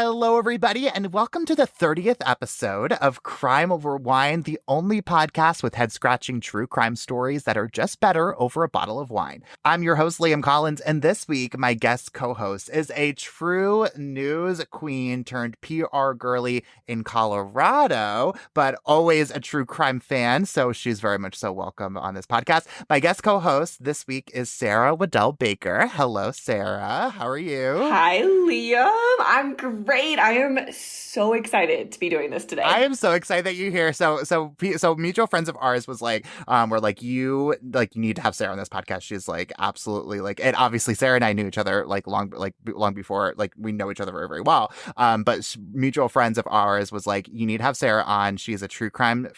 Hello, everybody, and welcome to the 30th episode of Crime Over Wine, the only podcast with head-scratching true crime stories that are just better over a bottle of wine. I'm your host, Liam Collins, and this week, my guest co-host is a true news queen turned PR girly in Colorado, but always a true crime fan, so she's very much so welcome on this podcast. My guest co-host this week is Sarah Waddell Baker. Hello, Sarah. How are you? Hi, Liam. I'm great. I am so excited to be doing this today. I am so excited that you're here. So mutual friends of ours was like, we're like, you need to have Sarah on this podcast. She's like, absolutely, like, and obviously Sarah and I knew each other long before, like, we know each other very, very well. But mutual friends of ours was like, you need to have Sarah on. She's a true crime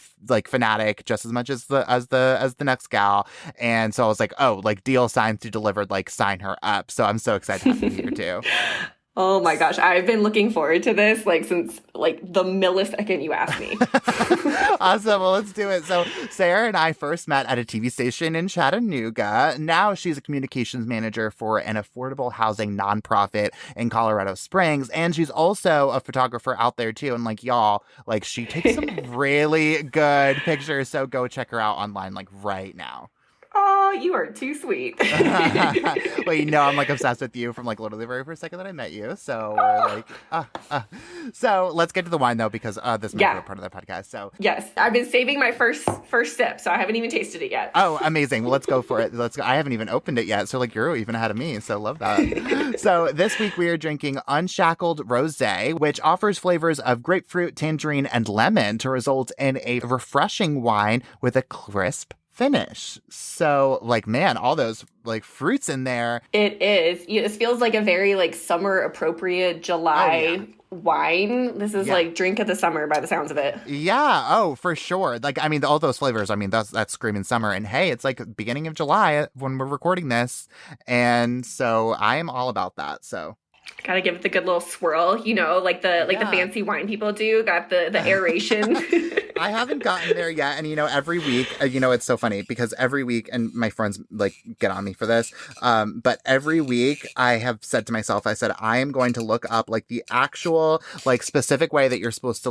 fanatic just as much as the next gal. And so I was like, oh, like, deal signed to delivered, like, sign her up. So I'm so excited to have you here too. Oh my gosh, I've been looking forward to this since the millisecond you asked me. Awesome. Well, let's do it. So Sarah and I first met at a TV station in Chattanooga. Now she's a communications manager for an affordable housing nonprofit in Colorado Springs. And she's also a photographer out there too. And y'all, she takes some really good pictures. So go check her out online right now. Oh, you are too sweet. Well, I'm obsessed with you from literally the very first second that I met you. So we're So let's get to the wine though, because this is my favorite part of the podcast. So yes, I've been saving my first sip, so I haven't even tasted it yet. Oh, amazing. Well, let's go for it. I haven't even opened it yet. So you're even ahead of me. So love that. So this week we are drinking Unshackled Rosé, which offers flavors of grapefruit, tangerine, and lemon to result in a refreshing wine with a crisp finish. So man, all those fruits in there. It is. This feels like a very summer appropriate July wine. This is drink of the summer by the sounds of it. Yeah. Oh, for sure. All those flavors. That's screaming summer. And hey, it's beginning of July when we're recording this, and so I am all about that. So. Gotta give it the good little swirl, like the fancy wine people do. Got the aeration. I haven't gotten there yet. And, every week, it's so funny because every week, and my friends get on me for this. But every week I have said to myself, I am going to look up the actual specific way that you're supposed to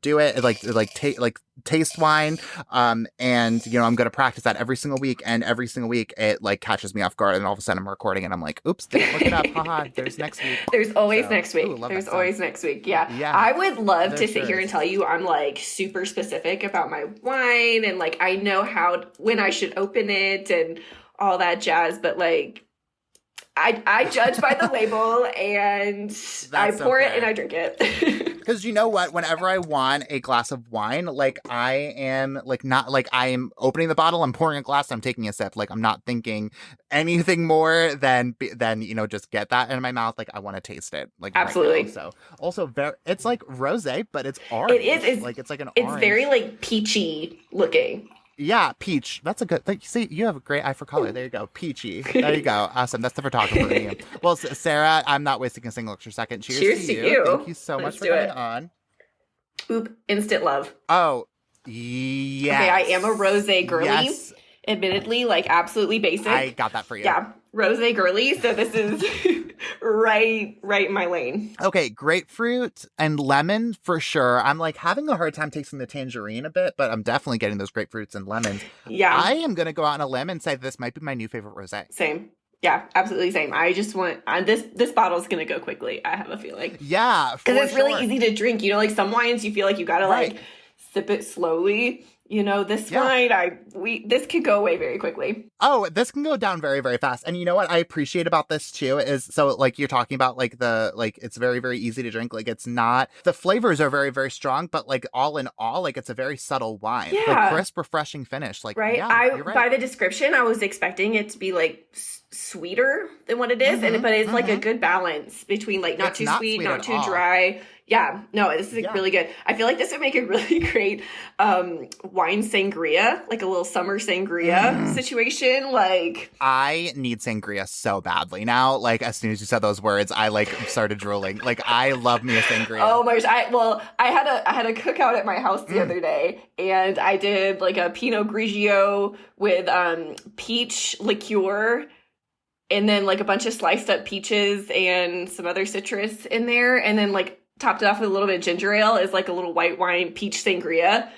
do it, taste wine. And, I'm going to practice that every single week. And every single week it catches me off guard. And all of a sudden I'm recording and I'm like, oops, didn't look it up. Haha, there's next week. There's always next week. There's always next week. Yeah. I would love to sit here and tell you I'm super specific about my wine and I know when I should open it and all that jazz, but I judge by the label and I pour it and I drink it. Because you know what? Whenever I want a glass of wine, I am I am opening the bottle, I'm pouring a glass, I'm taking a sip. I'm not thinking anything more than just get that in my mouth. I want to taste it. Absolutely. Right now. So also it's rosé, but it's orange. It is. It's an orange. It's very peachy looking. Yeah, peach. That's a good thing. See, you have a great eye for color. There you go. Peachy. There you go. Awesome. That's the photographer in you. Well, Sarah, I'm not wasting a single extra second. Cheers to you. Thank you so much for coming on. Oop, instant love. Oh, yes. Okay, I am a rosé girly. Yes. Admittedly, absolutely basic. I got that for you. Yeah, rosé girly. So this is right in my lane. Okay, grapefruit and lemon for sure. I'm having a hard time tasting the tangerine a bit, but I'm definitely getting those grapefruits and lemons. Yeah. I am going to go out on a limb and say this might be my new favorite rosé. Same. Yeah, absolutely same. I just want this bottle's gonna go quickly. I have a feeling. Yeah, because it's really easy to drink. Some wines you feel you gotta sip it slowly. This wine, this could go away very quickly. Oh, this can go down very, very fast. And you know what I appreciate about this too is, so you're talking about it's very, very easy to drink. It's not, the flavors are very, very strong, but all in all, it's a very subtle wine. Yeah. Crisp, refreshing finish. Right. Yeah, you're right. By the description, I was expecting it to be sweeter than what it is. Mm-hmm, but it's a good balance between not too sweet, not too dry. Yeah, no, this is really good. I feel this would make a really great wine sangria, a little summer sangria situation. I need sangria so badly now. As soon as you said those words, I started drooling. I love me a sangria. Oh my gosh! I had a cookout at my house the other day, and I did a Pinot Grigio with peach liqueur. And then a bunch of sliced up peaches and some other citrus in there. And then topped it off with a little bit of ginger ale is like a little white wine peach sangria.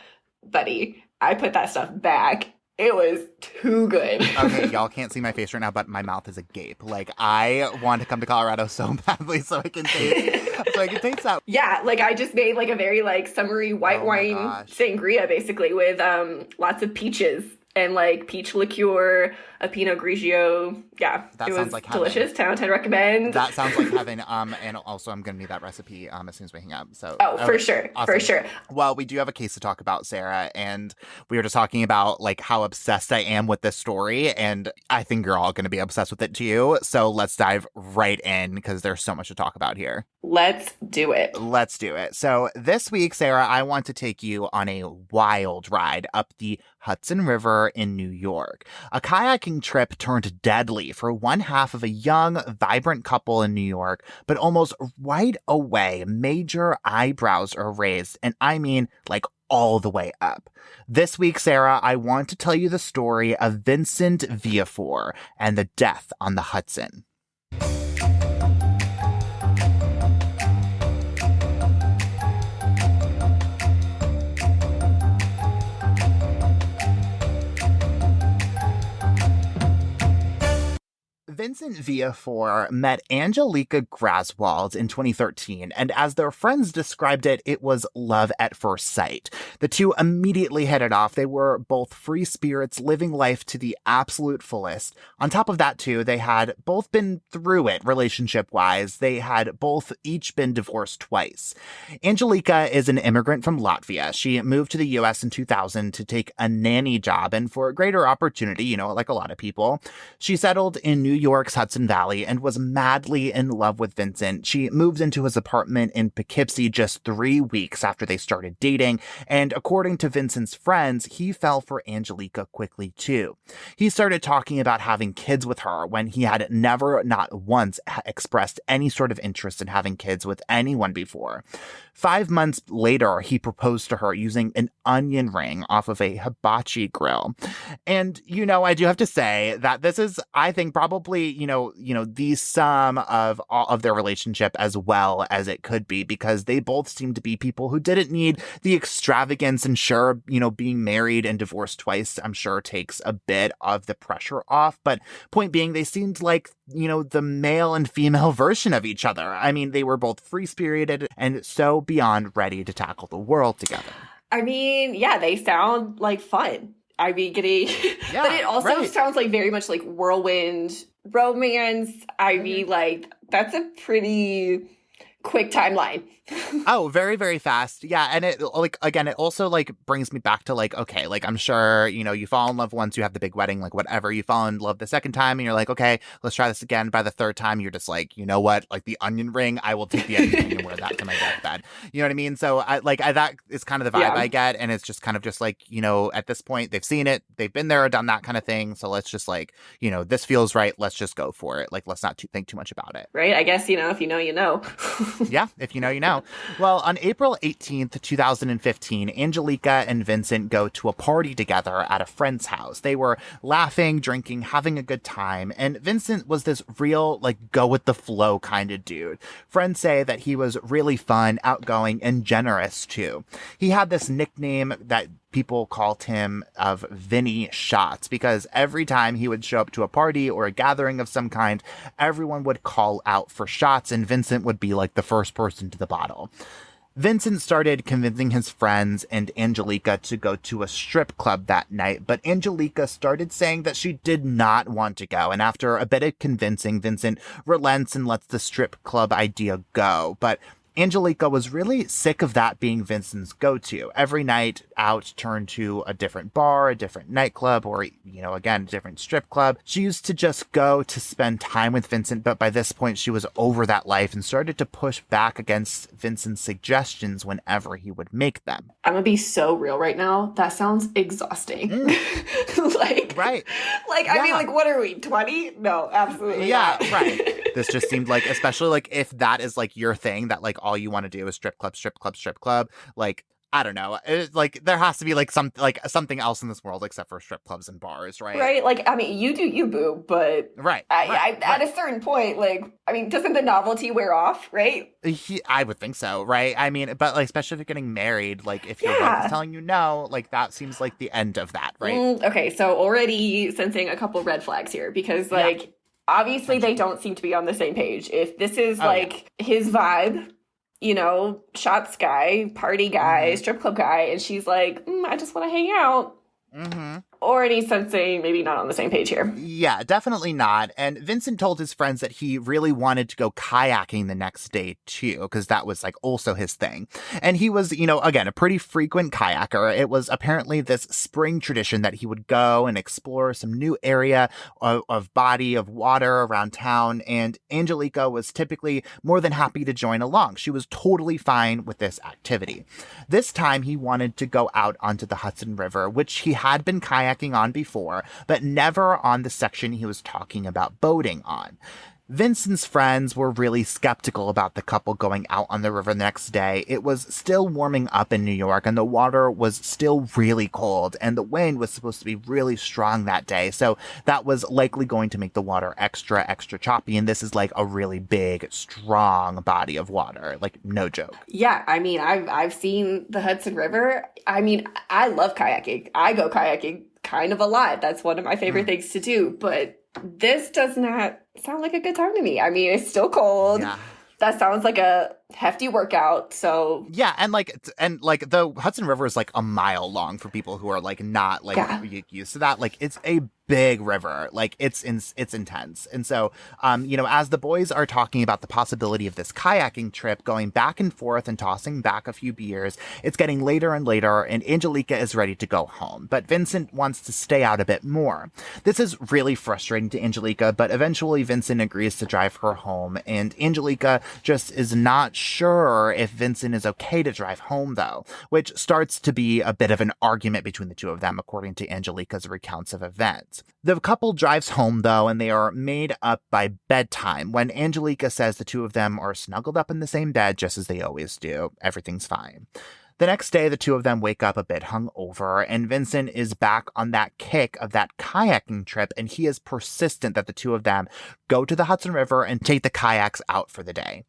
Buddy, I put that stuff back. It was too good. Okay, y'all can't see my face right now, but my mouth is agape. Like, I want to come to Colorado so badly so I can taste that. Yeah, like I just made like a very like summery white wine sangria basically with lots of peaches and like peach liqueur, a Pinot Grigio. Yeah, that sounds like delicious. 10 out of 10 recommend. That sounds like heaven. And also I'm going to need that recipe as soon as we hang up. So for sure. Awesome. For sure. Well, we do have a case to talk about, Sarah, and we were just talking about like how obsessed I am with this story, and I think you're all going to be obsessed with it too. So let's dive right in because there's so much to talk about here. Let's do it. Let's do it. So this week, Sarah, I want to take you on a wild ride up the Hudson River in New York. A kayaking trip turned deadly for one half of a young, vibrant couple in New York, but almost right away, major eyebrows are raised, and I mean like all the way up. This week, Sarah, I want to tell you the story of Vincent Viafore and the death on the Hudson. Vincent Viafore met Angelika Graswald in 2013, and as their friends described it, it was love at first sight. The two immediately hit it off. They were both free spirits living life to the absolute fullest. On top of that, too, they had both been through it relationship-wise. They had both each been divorced twice. Angelika is an immigrant from Latvia. She moved to the U.S. in 2000 to take a nanny job, and for a greater opportunity, like a lot of people, she settled in New York's Hudson Valley and was madly in love with Vincent. She moved into his apartment in Poughkeepsie just 3 weeks after they started dating, and according to Vincent's friends, he fell for Angelika quickly too. He started talking about having kids with her when he had never, not once, expressed any sort of interest in having kids with anyone before. 5 months later, he proposed to her using an onion ring off of a hibachi grill. And, I do have to say that this is, I think, probably, the sum of all of their relationship as well as it could be, because they both seem to be people who didn't need the extravagance, and sure, being married and divorced twice, I'm sure takes a bit of the pressure off. But point being, they seemed like, the male and female version of each other. I mean, they were both free-spirited and so beyond ready to tackle the world together. I mean, yeah, they sound like fun. I mean, but it also sounds like very much like whirlwind romance. I mean, like, that's a pretty quick timeline. Oh, very, very fast. Yeah. And it, like, again, it also, like, brings me back to, like, okay, like, I'm sure, you fall in love once, you have the big wedding, like, whatever. You fall in love the second time, and you're like, okay, let's try this again. By the third time, you're just like, you know what? Like, the onion ring, I will take the onion ring and wear that to my deathbed. You know what I mean? So, that is kind of the vibe I get. And it's just kind of just like, at this point, they've seen it. They've been there, done that kind of thing. So let's just, like, this feels right. Let's just go for it. Like, let's not think too much about it. Right? I guess, if you know, you know. Yeah. If you know, you know. Well, on April 18th, 2015, Angelika and Vincent go to a party together at a friend's house. They were laughing, drinking, having a good time, and Vincent was this real, like, go-with-the-flow kind of dude. Friends say that he was really fun, outgoing, and generous, too. He had this nickname that people called him of Vinny Shots, because every time he would show up to a party or a gathering of some kind, everyone would call out for shots, and Vincent would be like the first person to the bottle. Vincent started convincing his friends and Angelika to go to a strip club that night, but Angelika started saying that she did not want to go, and after a bit of convincing, Vincent relents and lets the strip club idea go. But Angelika was really sick of that being Vincent's go-to. Every night out turned to a different bar, a different nightclub, or, again, a different strip club. She used to just go to spend time with Vincent, but by this point she was over that life and started to push back against Vincent's suggestions whenever he would make them. I'm gonna be so real right now. That sounds exhausting. Right. I mean, like, what are we, 20? No, absolutely not. Right. This just seemed like, especially, like, if that is, like, your thing, that, like, all you want to do is strip club, like, I don't know. Like, there has to be, like, something else in this world except for strip clubs and bars, right? Right? Like, I mean, you do you, boo, but... Right. At a certain point, like, I mean, doesn't the novelty wear off, right? I would think so, right? I mean, but, like, especially if you're getting married, like, if your wife is telling you no, like, that seems like the end of that, right? Okay, so already sensing a couple red flags here, because, like, obviously they don't seem to be on the same page. If this is, his vibe... you know, shots guy, party guy, strip club guy, and she's like, I just want to hang out. Already sensing maybe not on the same page here. Yeah, definitely not. And Vincent told his friends that he really wanted to go kayaking the next day, too, because that was, like, also his thing. And he was, you know, again, a pretty frequent kayaker. It was apparently this spring tradition that he would go and explore some new area of body of water around town. And Angelika was typically more than happy to join along. She was totally fine with this activity. This time, he wanted to go out onto the Hudson River, which he had been kayaking on before, but never on the section he was talking about boating on. Vincent's friends were really skeptical about the couple going out on the river the next day. It was still warming up in New York, and the water was still really cold, and the wind was supposed to be really strong that day, so that was likely going to make the water extra choppy, and this is like a really big, strong body of water, like, no joke. Yeah, I mean, I've seen the Hudson River. I mean, I love kayaking. I go kayaking kind of a lot. That's one of my favorite things to do, but this does not sound like a good time to me. I mean, it's still cold. Yeah. That sounds like a hefty workout. So yeah, and the Hudson River is like a mile long for people who are like not like used to that. Like, it's a big river. Like, it's intense. And so, you know, as the boys are talking about the possibility of this kayaking trip, going back and forth and tossing back a few beers, it's getting later and later, and Angelika is ready to go home. But Vincent wants to stay out a bit more. This is really frustrating to Angelika, but eventually Vincent agrees to drive her home, and Angelika just is not sure if Vincent is okay to drive home, though, which starts to be a bit of an argument between the two of them, according to Angelika's recounts of events. The couple drives home, though, and they are made up by bedtime when Angelika says the two of them are snuggled up in the same bed, just as they always do. Everything's fine. The next day, the two of them wake up a bit hungover, and Vincent is back on that kick of that kayaking trip, and he is persistent that the two of them go to the Hudson River and take the kayaks out for the day.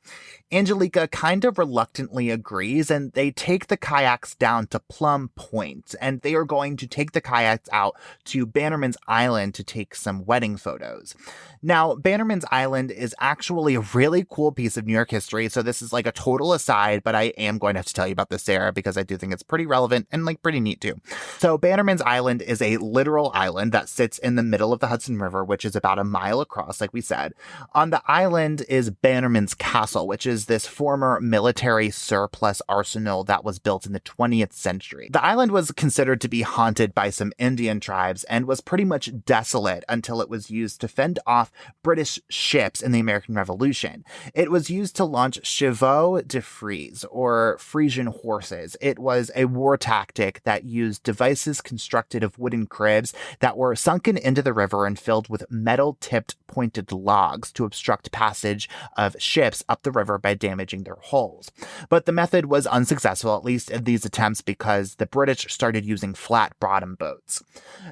Angelika kind of reluctantly agrees, and they take the kayaks down to Plum Point, and they are going to take the kayaks out to Bannerman's Island to take some wedding photos. Now, Bannerman's Island is actually a really cool piece of New York history, so this is like a total aside, but I am going to have to tell you about this, Sarah, because I do think it's pretty relevant and like pretty neat too. So Bannerman's Island is a literal island that sits in the middle of the Hudson River, which is about a mile across, like we said. On the island is Bannerman's Castle, which is this former military surplus arsenal that was built in the 20th century. The island was considered to be haunted by some Indian tribes and was pretty much desolate until it was used to fend off British ships in the American Revolution. It was used to launch chevaux de frise, or Frisian horses. It was a war tactic that used devices constructed of wooden cribs that were sunken into the river and filled with metal-tipped pointed logs to obstruct passage of ships up the river by damaging their hulls. But the method was unsuccessful, at least in these attempts, because the British started using flat-bottom boats.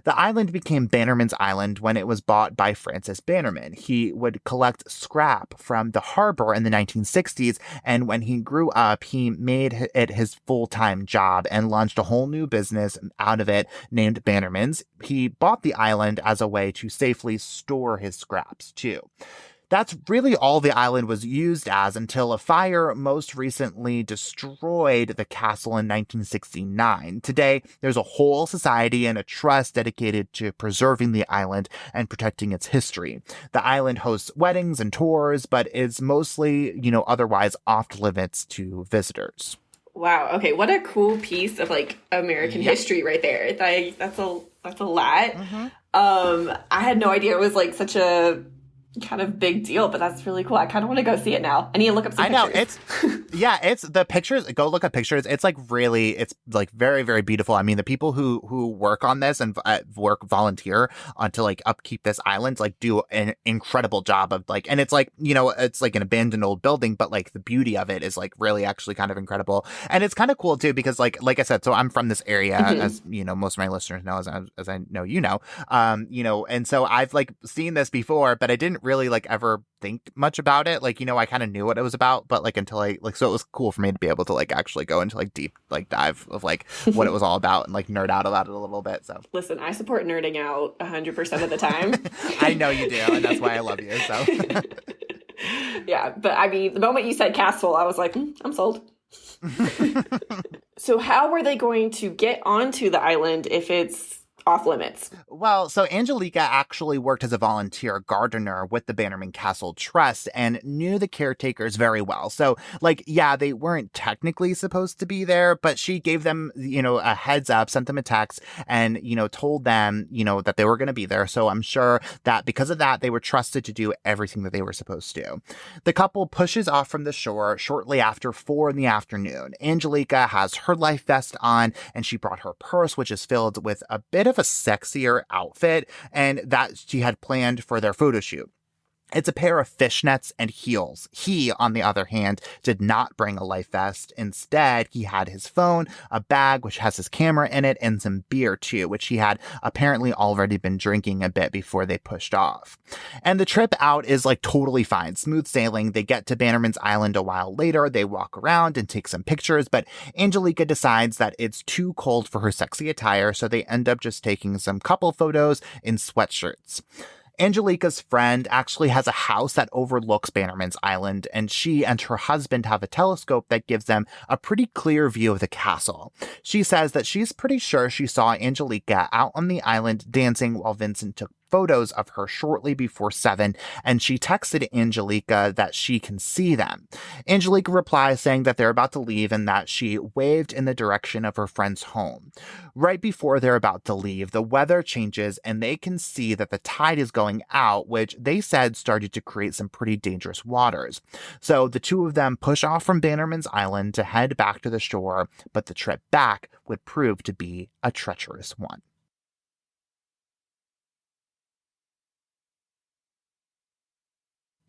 The island became Bannerman's Island when it was bought by Francis Bannerman. He would collect scrap from the harbor in the 1960s, and when he grew up, he made it his full-time job and launched a whole new business out of it named Bannerman's. He bought the island as a way to safely store his scraps, too. That's really all the island was used as until a fire most recently destroyed the castle in 1969. Today, there's a whole society and a trust dedicated to preserving the island and protecting its history. The island hosts weddings and tours, but is mostly, otherwise off limits to visitors. Wow. Okay. What a cool piece of like American history right there. That's a lot. Mm-hmm. I had no idea it was like such a kind of big deal, but that's really cool. I kind of want to go see it now. I need to look up some pictures. I know, it's the pictures, go look at pictures. It's like really, it's like very, very beautiful. I mean, the people who work on this and volunteer to like upkeep this island, like do an incredible job of like, and it's like, it's like an abandoned old building, but like the beauty of it is like really actually kind of incredible. And it's kind of cool too, because like I said, so I'm from this area, as most of my listeners know, as I know, and so I've like seen this before, but I didn't really like ever think much about it. Like, I kind of knew what it was about, but like until I like, so it was cool for me to be able to like actually go into like deep like dive of like what it was all about and like nerd out about it a little bit. So listen, I support nerding out 100% of the time. I know you do, and that's why I love you. So yeah, but I mean, the moment you said castle, I was like, I'm sold. So how were they going to get onto the island if it's off limits? Well, so Angelika actually worked as a volunteer gardener with the Bannerman Castle Trust and knew the caretakers very well. So, like, yeah, they weren't technically supposed to be there, but she gave them, a heads up, sent them a text, and, told them, that they were going to be there. So I'm sure that because of that, they were trusted to do everything that they were supposed to. The couple pushes off from the shore shortly after 4 p.m. Angelika has her life vest on, and she brought her purse, which is filled with a bit of a sexier outfit, and that she had planned for their photo shoot. It's a pair of fishnets and heels. He, on the other hand, did not bring a life vest. Instead, he had his phone, a bag which has his camera in it, and some beer too, which he had apparently already been drinking a bit before they pushed off. And the trip out is like totally fine, smooth sailing. They get to Bannerman's Island a while later. They walk around and take some pictures, but Angelika decides that it's too cold for her sexy attire, so they end up just taking some couple photos in sweatshirts. Angelika's friend actually has a house that overlooks Bannerman's Island, and she and her husband have a telescope that gives them a pretty clear view of the castle. She says that she's pretty sure she saw Angelika out on the island dancing while Vincent took photos of her shortly before 7, and she texted Angelika that she can see them. Angelika replies saying that they're about to leave and that she waved in the direction of her friend's home. Right before they're about to leave, the weather changes and they can see that the tide is going out, which they said started to create some pretty dangerous waters. So the two of them push off from Bannerman's Island to head back to the shore, but the trip back would prove to be a treacherous one.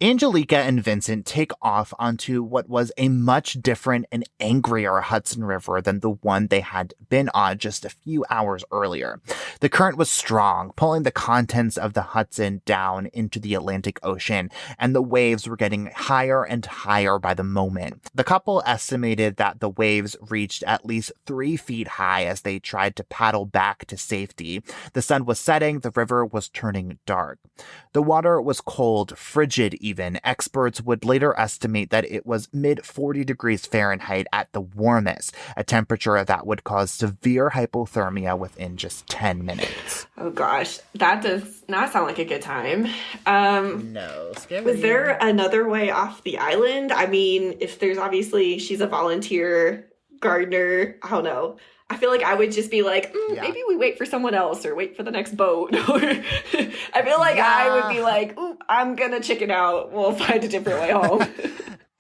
Angelika and Vincent take off onto what was a much different and angrier Hudson River than the one they had been on just a few hours earlier. The current was strong, pulling the contents of the Hudson down into the Atlantic Ocean, and the waves were getting higher and higher by the moment. The couple estimated that the waves reached at least 3 feet high as they tried to paddle back to safety. The sun was setting, the river was turning dark. The water was cold, frigid even. Experts would later estimate that it was mid-40 degrees Fahrenheit at the warmest, a temperature that would cause severe hypothermia within just 10 minutes. Oh gosh, that does not sound like a good time. No, scary. Was there another way off the island? I mean, if there's obviously, she's a volunteer gardener, I don't know. I feel like I would just be like, maybe we wait for someone else or wait for the next boat. Or I feel like I would be like, I'm going to chicken out. We'll find a different way home.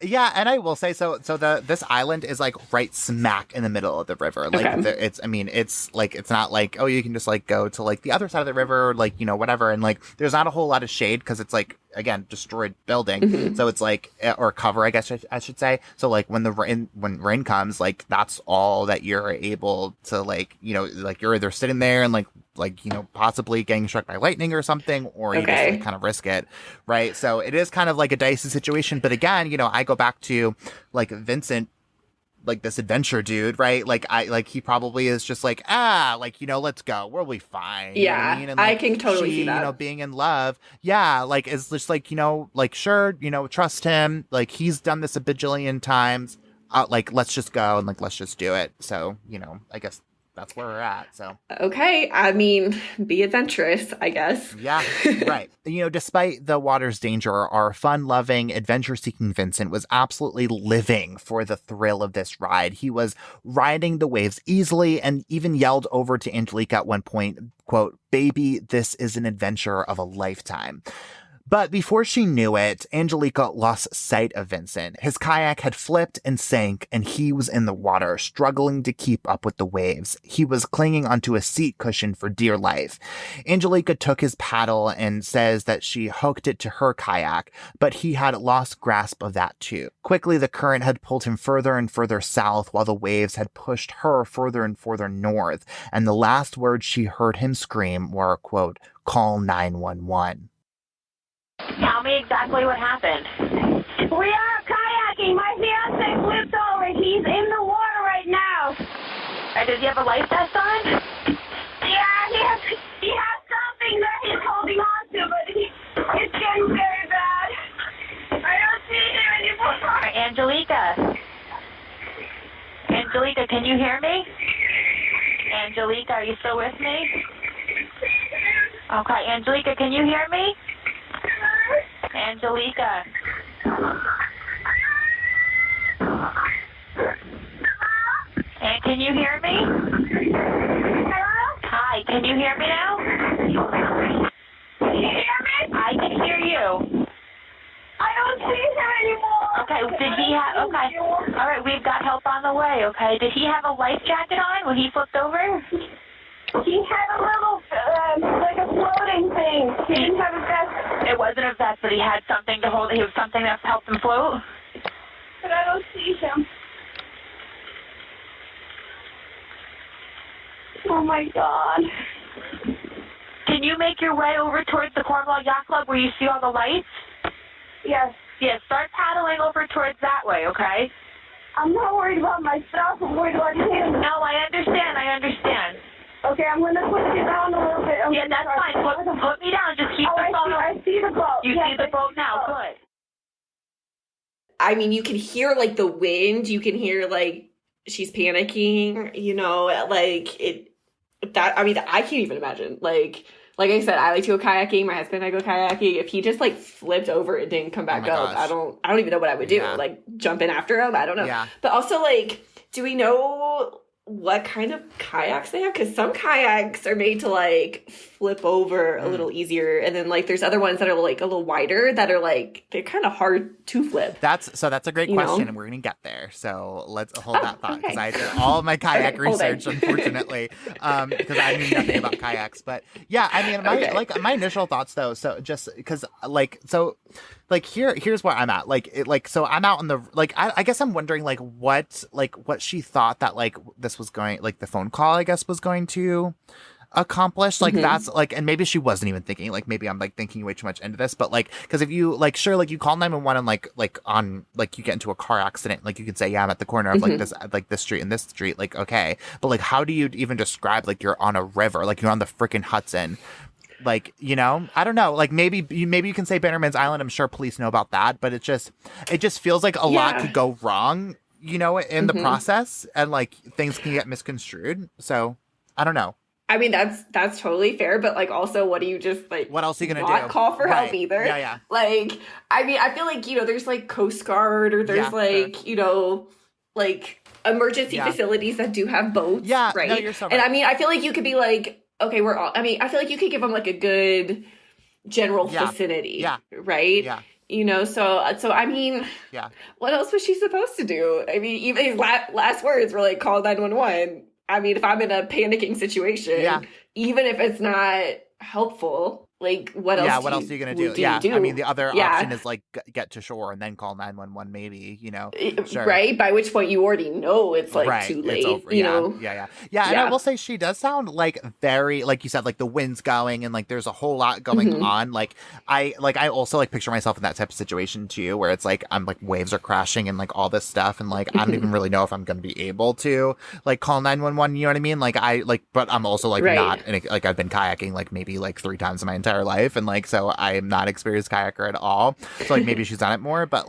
Yeah, and I will say this island is like right smack in the middle of the river. Like it's not like, oh, you can just like go to like the other side of the river, like, whatever. And like there's not a whole lot of shade because it's like, again, destroyed building. Mm-hmm. So it's like, or cover, I guess I should say. So like when rain comes, like that's all that you're able to like, like you're either sitting there and like possibly getting struck by lightning or something, or you just like, kind of risk it, right? So it is kind of like a dicey situation. But again, I go back to like Vincent, like this adventure dude, right? Like he probably is just like, let's go, we'll be fine. Yeah, I mean? And, like, I can totally see that. Being in love, yeah, like it's just like sure, trust him. Like he's done this a bajillion times. Like let's just go and like let's just do it. So I guess that's where we're at. So okay, I mean, be adventurous, I guess. Yeah, right. Despite the water's danger, our fun-loving, adventure-seeking Vincent was absolutely living for the thrill of this ride. He was riding the waves easily and even yelled over to Angelika at one point, quote, "Baby, this is an adventure of a lifetime." But before she knew it, Angelika lost sight of Vincent. His kayak had flipped and sank, and he was in the water, struggling to keep up with the waves. He was clinging onto a seat cushion for dear life. Angelika took his paddle and says that she hooked it to her kayak, but he had lost grasp of that too. Quickly, the current had pulled him further and further south, while the waves had pushed her further and further north, and the last words she heard him scream were, quote, "Call 911. Tell me exactly what happened. We are kayaking. My fiance flipped over. He's in the water right now. Does he have a life vest on? Yeah, he has something that he's holding on to, but it's getting very bad. I don't see him anymore. Angelika. Angelika, can you hear me? Angelika, are you still with me? Okay, Angelika, can you hear me? Angelika. And can you hear me? Hello? Hi, can you hear me now? Can you hear me? I can hear you. I don't see him anymore. Okay, did he have, okay. All right, we've got help on the way, okay. Did he have a life jacket on when he flipped over? He had a little, like a floating thing. He didn't have a vest. It wasn't a vest, but he had something to hold. He was something that helped him float. But I don't see him. Oh my God. Can you make your way over towards the Cornwall Yacht Club where you see all the lights? Yes. Yes, start paddling over towards that way, okay? I'm not worried about myself. I'm worried about him. No, I understand. Okay, I'm going to put you down a little bit. Yeah, that's fine. Put me down. Just keep the phone on. I see the boat. You see the boat now. Good. I mean, you can hear, like, the wind. You can hear, like, she's panicking, you know, like, I can't even imagine. Like I said, I like to go kayaking. My husband and I go kayaking. If he just, like, flipped over and didn't come back up, I don't even know what I would do. Yeah. Like, jump in after him? I don't know. Yeah. But also, like, do we know what kind of kayaks they have? Because some kayaks are made to, like, flip over a little easier, and then, like, there's other ones that are, like, a little wider that are, like, they're kind of hard to flip. That's a great question, and we're gonna get there, so let's hold that thought, because I did all of my kayak research, unfortunately, because I knew nothing about kayaks. But yeah, I mean, my initial thoughts though, so just because here's where I'm at. So I'm out in the, I guess I'm wondering, what she thought that, this was going, the phone call, I guess, was going to accomplish. That's, and maybe she wasn't even thinking, maybe I'm, thinking way too much into this, but, because if you, sure, you call 911 and, you get into a car accident, you could say, yeah, I'm at the corner of, this street and this street, okay. But, how do you even describe, you're on a river, you're on the freaking Hudson? You know, I don't know, maybe you can say Bannerman's Island. I'm sure police know about that, but it just feels like a lot could go wrong, you know, in the process, and things can get misconstrued. So I don't know. I mean, that's totally fair, but also, what do you just what else are you gonna not do? Call for help either? Yeah. I mean, I feel like, you know, there's Coast Guard, or there's you know, emergency facilities that do have boats. Yeah, right. No, you're so right. And I mean, I feel like you could be okay, I feel like you could give them a good general vicinity. Yeah. Right. Yeah. You know, so I mean, what else was she supposed to do? I mean, even his last words were call 911. I mean, if I'm in a panicking situation, even if it's not helpful, what else? Yeah, what else are you gonna do? Do? I mean, the other option is get to shore and then call 911. Maybe, you know, sure. Right. By which point you already know it's too late. It's over. You know. Yeah. And I will say she does sound very, you said, the wind's going and there's a whole lot going on. I also picture myself in that type of situation too, where it's I'm waves are crashing and all this stuff, and I don't even really know if I'm gonna be able to call 911. You know what I mean? But I'm also not, and I've been kayaking maybe 3 times in my entire life, and so I am not experienced kayaker at all, so maybe she's done it more, but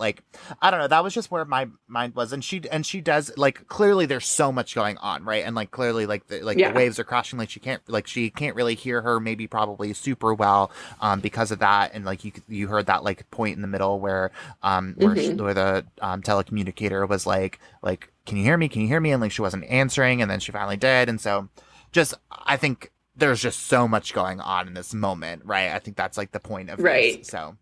I don't know, that was just where my mind was. And she does, clearly there's so much going on, right? And clearly the waves are crashing, she can't really hear her maybe probably super well because of that. And you heard that point in the middle where where the telecommunicator was can you hear me, and she wasn't answering, and then she finally did. And so just, I think there's just so much going on in this moment, right? I think that's the point of this. So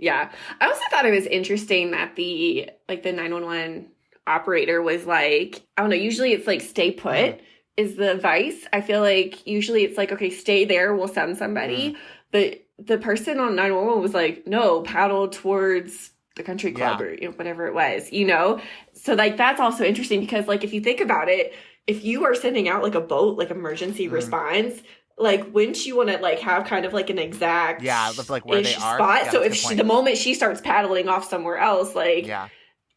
Yeah. I also thought it was interesting that the 911 operator was like, I don't know, usually it's like stay put is the advice. I feel like usually it's like, okay, stay there, we'll send somebody. But the person on 911 was like, no, paddle towards the country club or whatever it was, So like that's also interesting because like if you think about it, if you are sending out like a boat, like emergency response, like wouldn't you want to like have kind of like an exact like where they are spot? So if the moment she starts paddling off somewhere else, like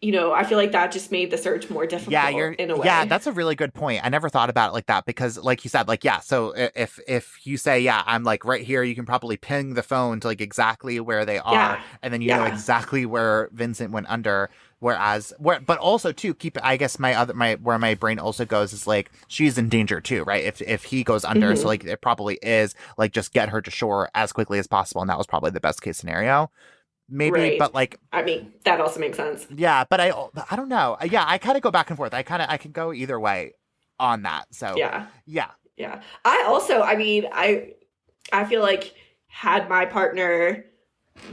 I feel like that just made the search more difficult in a way. Yeah, that's a really good point. I never thought about it like that because like you said, like, so if you say, I'm like right here, you can probably ping the phone to like exactly where they are. And then you know exactly where Vincent went under. But also too, I guess where my brain also goes is like, she's in danger too, right? If he goes under, so like it probably is like, just get her to shore as quickly as possible. And that was probably the best case scenario. Maybe, but like, I mean, that also makes sense. Yeah, but I don't know. Yeah, I kind of go back and forth. I can go either way on that. So yeah. I also, I feel like had my partner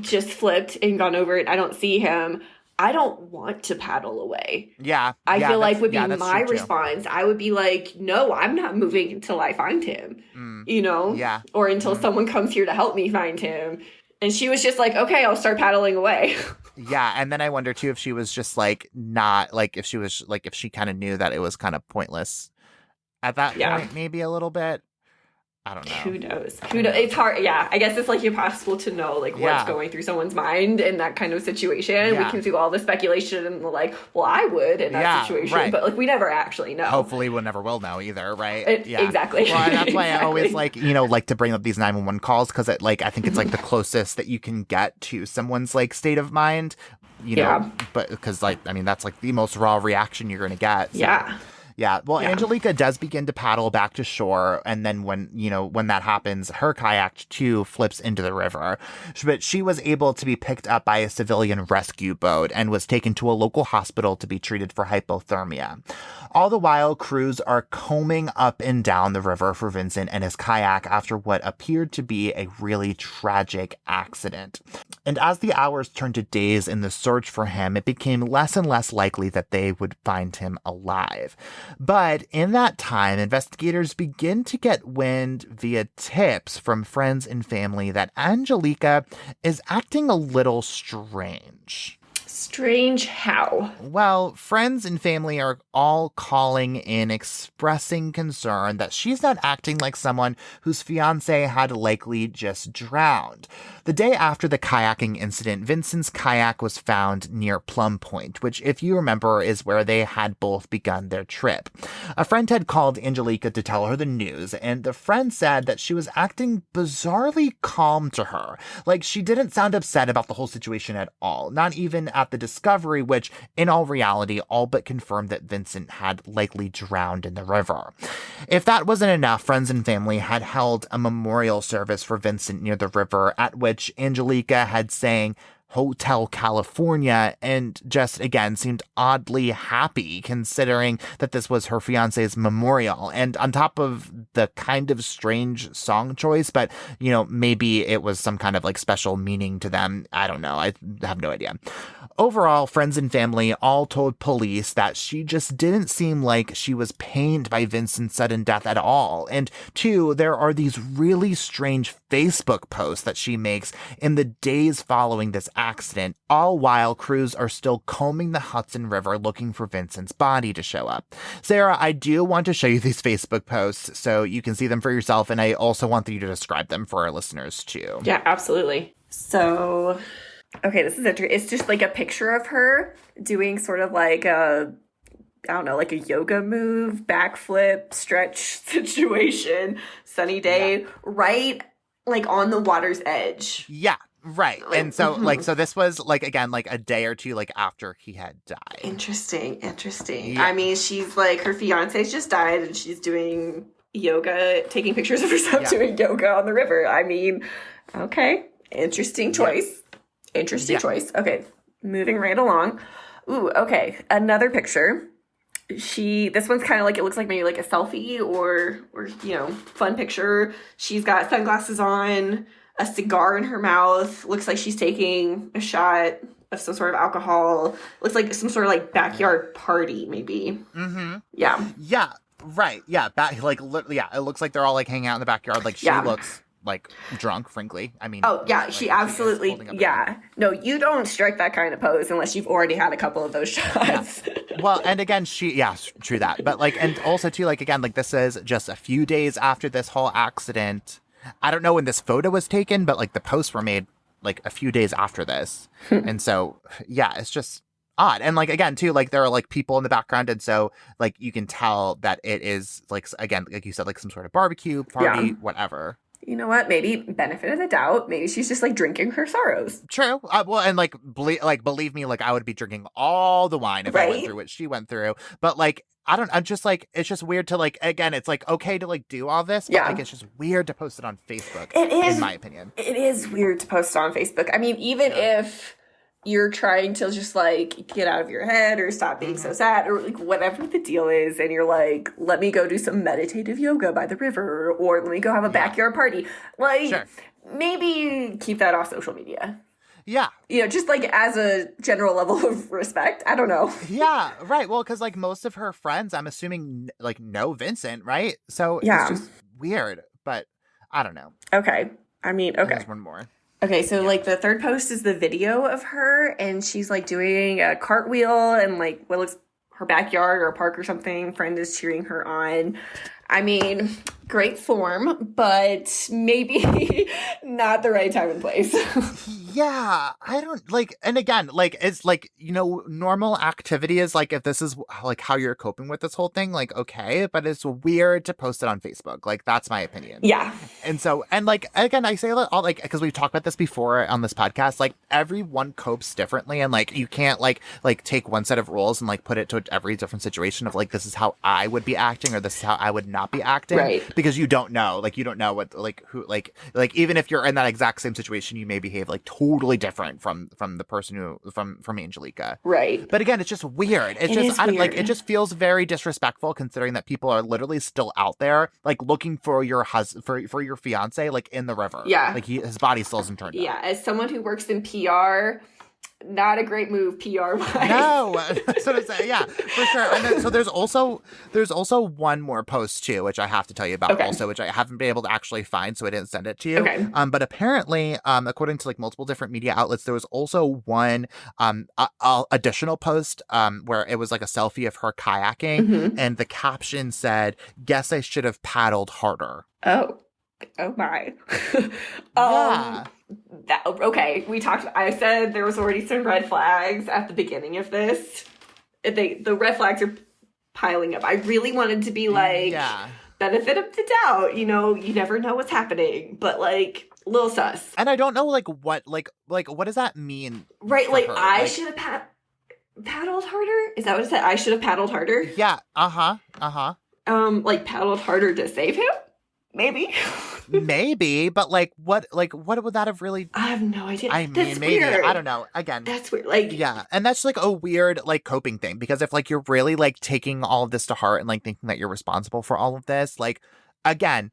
just flipped and gone over it, I don't see him, I don't want to paddle away. Yeah. I feel like would be my response. I would be like, no, I'm not moving until I find him, Yeah. Or until someone comes here to help me find him. And she was just like, okay, I'll start paddling away. Yeah. And then I wonder too, if she was just like, not like, if she kind of knew that it was kind of pointless at that point, maybe a little bit. I don't know. Who knows? It's hard. Yeah. I guess it's like impossible to know like what's going through someone's mind in that kind of situation. Yeah. We can do all the speculation and like, well, I would in that situation, but like we never actually know. Hopefully we never will know either, right? Exactly. Well, and that's why I always like, like to bring up these 911 calls because I think it's like the closest that you can get to someone's like state of mind, but because like, I mean, that's like the most raw reaction you're going to get. So. Yeah. Well, Angelika does begin to paddle back to shore. And then when that happens, her kayak too flips into the river. But she was able to be picked up by a civilian rescue boat and was taken to a local hospital to be treated for hypothermia. All the while, crews are combing up and down the river for Vincent and his kayak after what appeared to be a really tragic accident. And as the hours turned to days in the search for him, it became less and less likely that they would find him alive. But in that time, investigators begin to get wind via tips from friends and family that Angelika is acting a little strange. Strange how? Well, friends and family are all calling in expressing concern that she's not acting like someone whose fiancé had likely just drowned. The day after the kayaking incident, Vincent's kayak was found near Plum Point, which, if you remember, is where they had both begun their trip. A friend had called Angelika to tell her the news, and the friend said that she was acting bizarrely calm to her. Like, she didn't sound upset about the whole situation at all, not even at the discovery, which, in all reality, all but confirmed that Vincent had likely drowned in the river. If that wasn't enough, friends and family had held a memorial service for Vincent near the river, at which Angelika had sang Hotel California and just, again, seemed oddly happy considering that this was her fiancé's memorial. And on top of the kind of strange song choice, but, maybe it was some kind of like special meaning to them. I don't know. I have no idea. Overall, friends and family all told police that she just didn't seem like she was pained by Vincent's sudden death at all. And two, there are these really strange Facebook posts that she makes in the days following this accident, all while crews are still combing the Hudson River looking for Vincent's body to show up. Sarah, I do want to show you these Facebook posts so you can see them for yourself, and I also want you to describe them for our listeners too. Yeah, absolutely. So, okay, this is interesting. It's just like a picture of her doing sort of like a yoga move, backflip, stretch situation, sunny day, right like on the water's edge. Yeah. Right. And so so this was like, again, like a day or two like after he had died. Interesting. Yeah. I mean, she's like, her fiance's just died and she's doing yoga, taking pictures of herself doing yoga on the river. I mean, okay. Interesting choice. Choice. Okay. Moving right along. Ooh, okay. Another picture. This one's kind of like, it looks like maybe like a selfie or fun picture. She's got sunglasses on. a cigar in her mouth. Looks like she's taking a shot of some sort of alcohol. Looks like some sort of like backyard party, maybe. Mm-hmm. Yeah. Yeah. Right. Yeah. It looks like they're all like hanging out in the backyard. Like she looks like drunk, frankly. I mean, oh yeah, like, she absolutely, no, you don't strike that kind of pose unless you've already had a couple of those shots. Yeah. Well, and again, true that. But like, and also too, like, again, like this is just a few days after this whole accident. I don't know when this photo was taken, but like the posts were made like a few days after this. And so, yeah, it's just odd. And like, again, too, like there are like people in the background. And so like, you can tell that it is like, again, like you said, like some sort of barbecue party, whatever. You know what? Maybe benefit of the doubt. Maybe she's just like drinking her sorrows. True. Well, and like, believe me, like I would be drinking all the wine if I went through what she went through. But like, I'm just like, it's just weird to like, again, it's like okay to like do all this, but like it's just weird to post it on Facebook. It is, in my opinion. It is weird to post on Facebook. I mean, even if you're trying to just like get out of your head or stop being so sad or like whatever the deal is, and you're like, let me go do some meditative yoga by the river, or let me go have a backyard party. Like, maybe keep that off social media. Yeah. You know, just like as a general level of respect. I don't know. Yeah, right. Well, because like most of her friends, I'm assuming, like know Vincent, right? So it's just weird, but I don't know. Okay. I mean, okay. There's one more. Okay, so like the third post is the video of her, and she's like doing a cartwheel and like what looks her backyard or a park or something. Friend is cheering her on. I mean, great form, but maybe not the right time and place. Yeah, I don't like, and again, like it's like, you know, normal activity is like if this is like how you're coping with this whole thing, like okay, but it's weird to post it on Facebook. Like that's my opinion. Yeah. And so, and like again, I say all like because we've talked about this before on this podcast. Like everyone copes differently, and like you can't like take one set of rules and like put it to every different situation of like this is how I would be acting or this is how I would not be acting, right? Because you don't know, like you don't know what like who like even if you're in that exact same situation, you may behave like totally different from the person who from Angelika, right? But again, it's just weird. It's just weird. Like it just feels very disrespectful considering that people are literally still out there like looking for your husband for your fiance like in the river. Yeah, like his body still isn't turned up. Yeah, as someone who works in PR, not a great move PR wise. No, that's what I'm saying. Yeah, for sure. And then, so there's also one more post too, which I have to tell you about also, which I haven't been able to actually find, so I didn't send it to you. Okay. But apparently, according to like multiple different media outlets, there was also one additional post where it was like a selfie of her kayaking, and the caption said, "Guess I should have paddled harder." Oh my. Yeah. Okay, I said there was already some red flags at the beginning of this. The red flags are piling up. I really wanted to be like, benefit of the doubt, you know, you never know what's happening, but like, little sus. And I don't know like what does that mean? Right, like her? I should have paddled harder? Is that what it said? I should have paddled harder? Yeah, like paddled harder to save him? Maybe, but like what would that have really? I have no idea. I mean, maybe weird. I don't know. Again, that's weird. Like, yeah, and that's like a weird like coping thing because if like you're really like taking all of this to heart and like thinking that you're responsible for all of this, like again,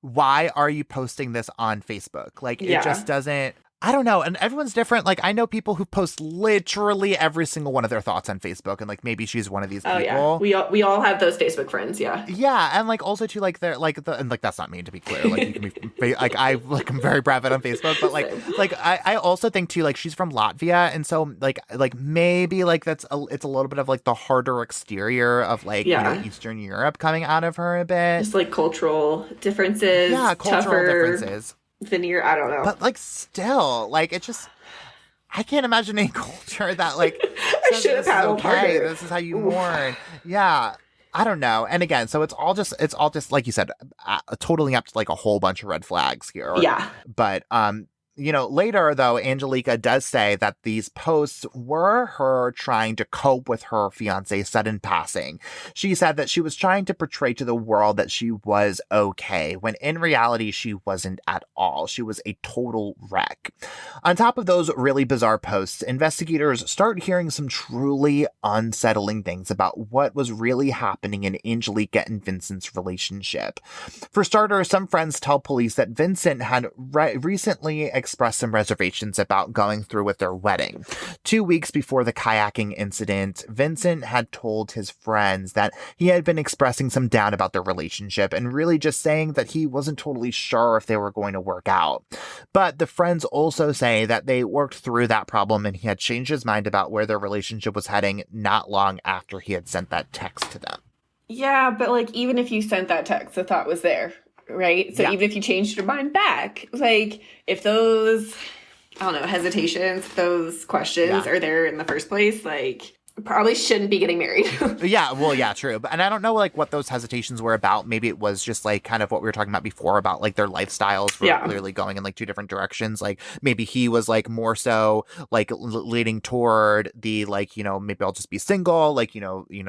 why are you posting this on Facebook? Like it just doesn't. I don't know. And everyone's different. Like, I know people who post literally every single one of their thoughts on Facebook. And, like, maybe she's one of these people. Yeah. We all have those Facebook friends, yeah. Yeah. And, like, also, too, like, they're, like, and, like, that's not mean to be clear. Like, you can be, like, I'm very private on Facebook. But, like, I also think, too, like, she's from Latvia. And so, like maybe, like, it's a little bit of, like, the harder exterior of, like, you know, Eastern Europe coming out of her a bit. Just, like, cultural differences. Yeah, cultural differences. Veneer, I don't know. But, like, still, like, it just, I can't imagine any culture that, like, I should have paddled harder. This is how you mourn. Yeah. I don't know. And again, so it's all just, like you said, totally up to, like, a whole bunch of red flags here. Yeah. But, Later, though, Angelika does say that these posts were her trying to cope with her fiance's sudden passing. She said that she was trying to portray to the world that she was okay, when in reality, she wasn't at all. She was a total wreck. On top of those really bizarre posts, investigators start hearing some truly unsettling things about what was really happening in Angelika and Vincent's relationship. For starters, some friends tell police that Vincent had recently expressed some reservations about going through with their wedding. 2 weeks before the kayaking incident, Vincent had told his friends that he had been expressing some doubt about their relationship and really just saying that he wasn't totally sure if they were going to work out. But the friends also say that they worked through that problem and he had changed his mind about where their relationship was heading not long after he had sent that text to them. Yeah, but like, even if you sent that text, the thought was there, right? So even if you changed your mind back, like, if those, I don't know, hesitations, those questions are there in the first place, like, probably shouldn't be getting married. Yeah, true. And I don't know, like, what those hesitations were about. Maybe it was just, like, kind of what we were talking about before about, like, their lifestyles were clearly going in, like, two different directions. Like, maybe he was, like, more so, like, leaning toward the, like, maybe I'll just be single, like,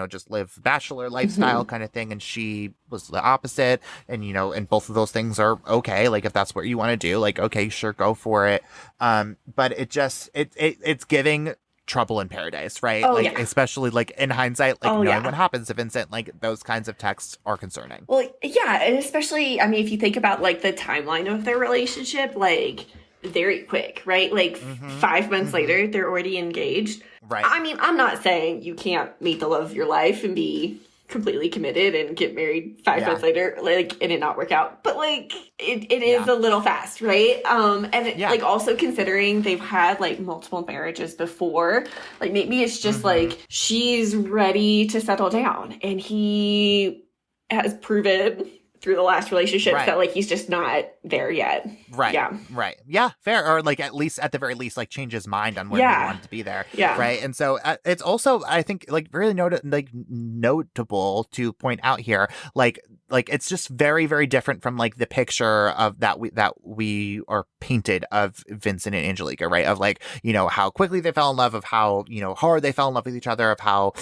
just live bachelor lifestyle kind of thing. And she was the opposite. And, and both of those things are okay. Like, if that's what you want to do, like, okay, sure, go for it. But it just, it's giving trouble in paradise, right? Especially like in hindsight, like knowing what happens to Vincent, like those kinds of texts are concerning. Well, yeah, and especially, I mean, if you think about like the timeline of their relationship, like very quick, right? Like 5 months later, they're already engaged. Right. I mean, I'm not saying you can't meet the love of your life and be completely committed and get married 5 months later, like, and it not work out. But like, it is a little fast, right? Like, also considering they've had like multiple marriages before, like maybe it's just like she's ready to settle down, and he has proven through the last relationship that like he's just not there yet. Right. Yeah. Right. Yeah. Fair. Or like at the very least, like change his mind on where he wanted to be there. Yeah. Right. And so it's also, I think, like really notable to point out here, like it's just very, very different from like the picture of that we are painted of Vincent and Angelika, right? Of like, how quickly they fell in love, of how, hard they fell in love with each other, of how,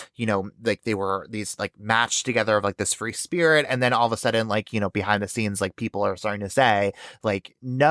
like they were these like matched together of like this free spirit. And then all of a sudden, like, behind the scenes, like people are starting to say like, no.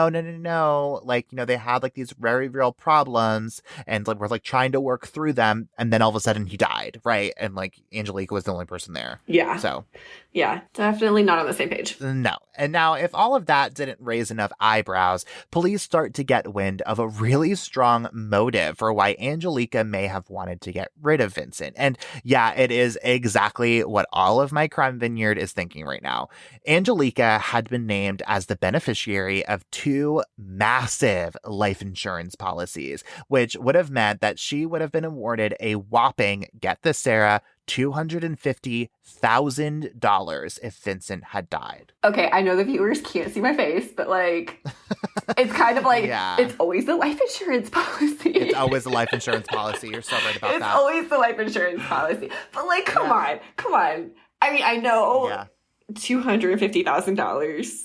Like, they had like these very real problems and like we're like trying to work through them. And then all of a sudden he died. Right. And like Angelika was the only person there. Yeah. So. Yeah, definitely not on the same page. No. And now, if all of that didn't raise enough eyebrows, police start to get wind of a really strong motive for why Angelika may have wanted to get rid of Vincent. And yeah, it is exactly what all of my crime vineyard is thinking right now. Angelika had been named as the beneficiary of 2 massive life insurance policies, which would have meant that she would have been awarded a whopping, get this, Sarah, $250,000 if Vincent had died. Okay, I know the viewers can't see my face, but like, it's kind of like, it's always the life insurance policy. It's always the life insurance policy. You're so right about that. It's always the life insurance policy. But like, come on. I mean, I know $250,000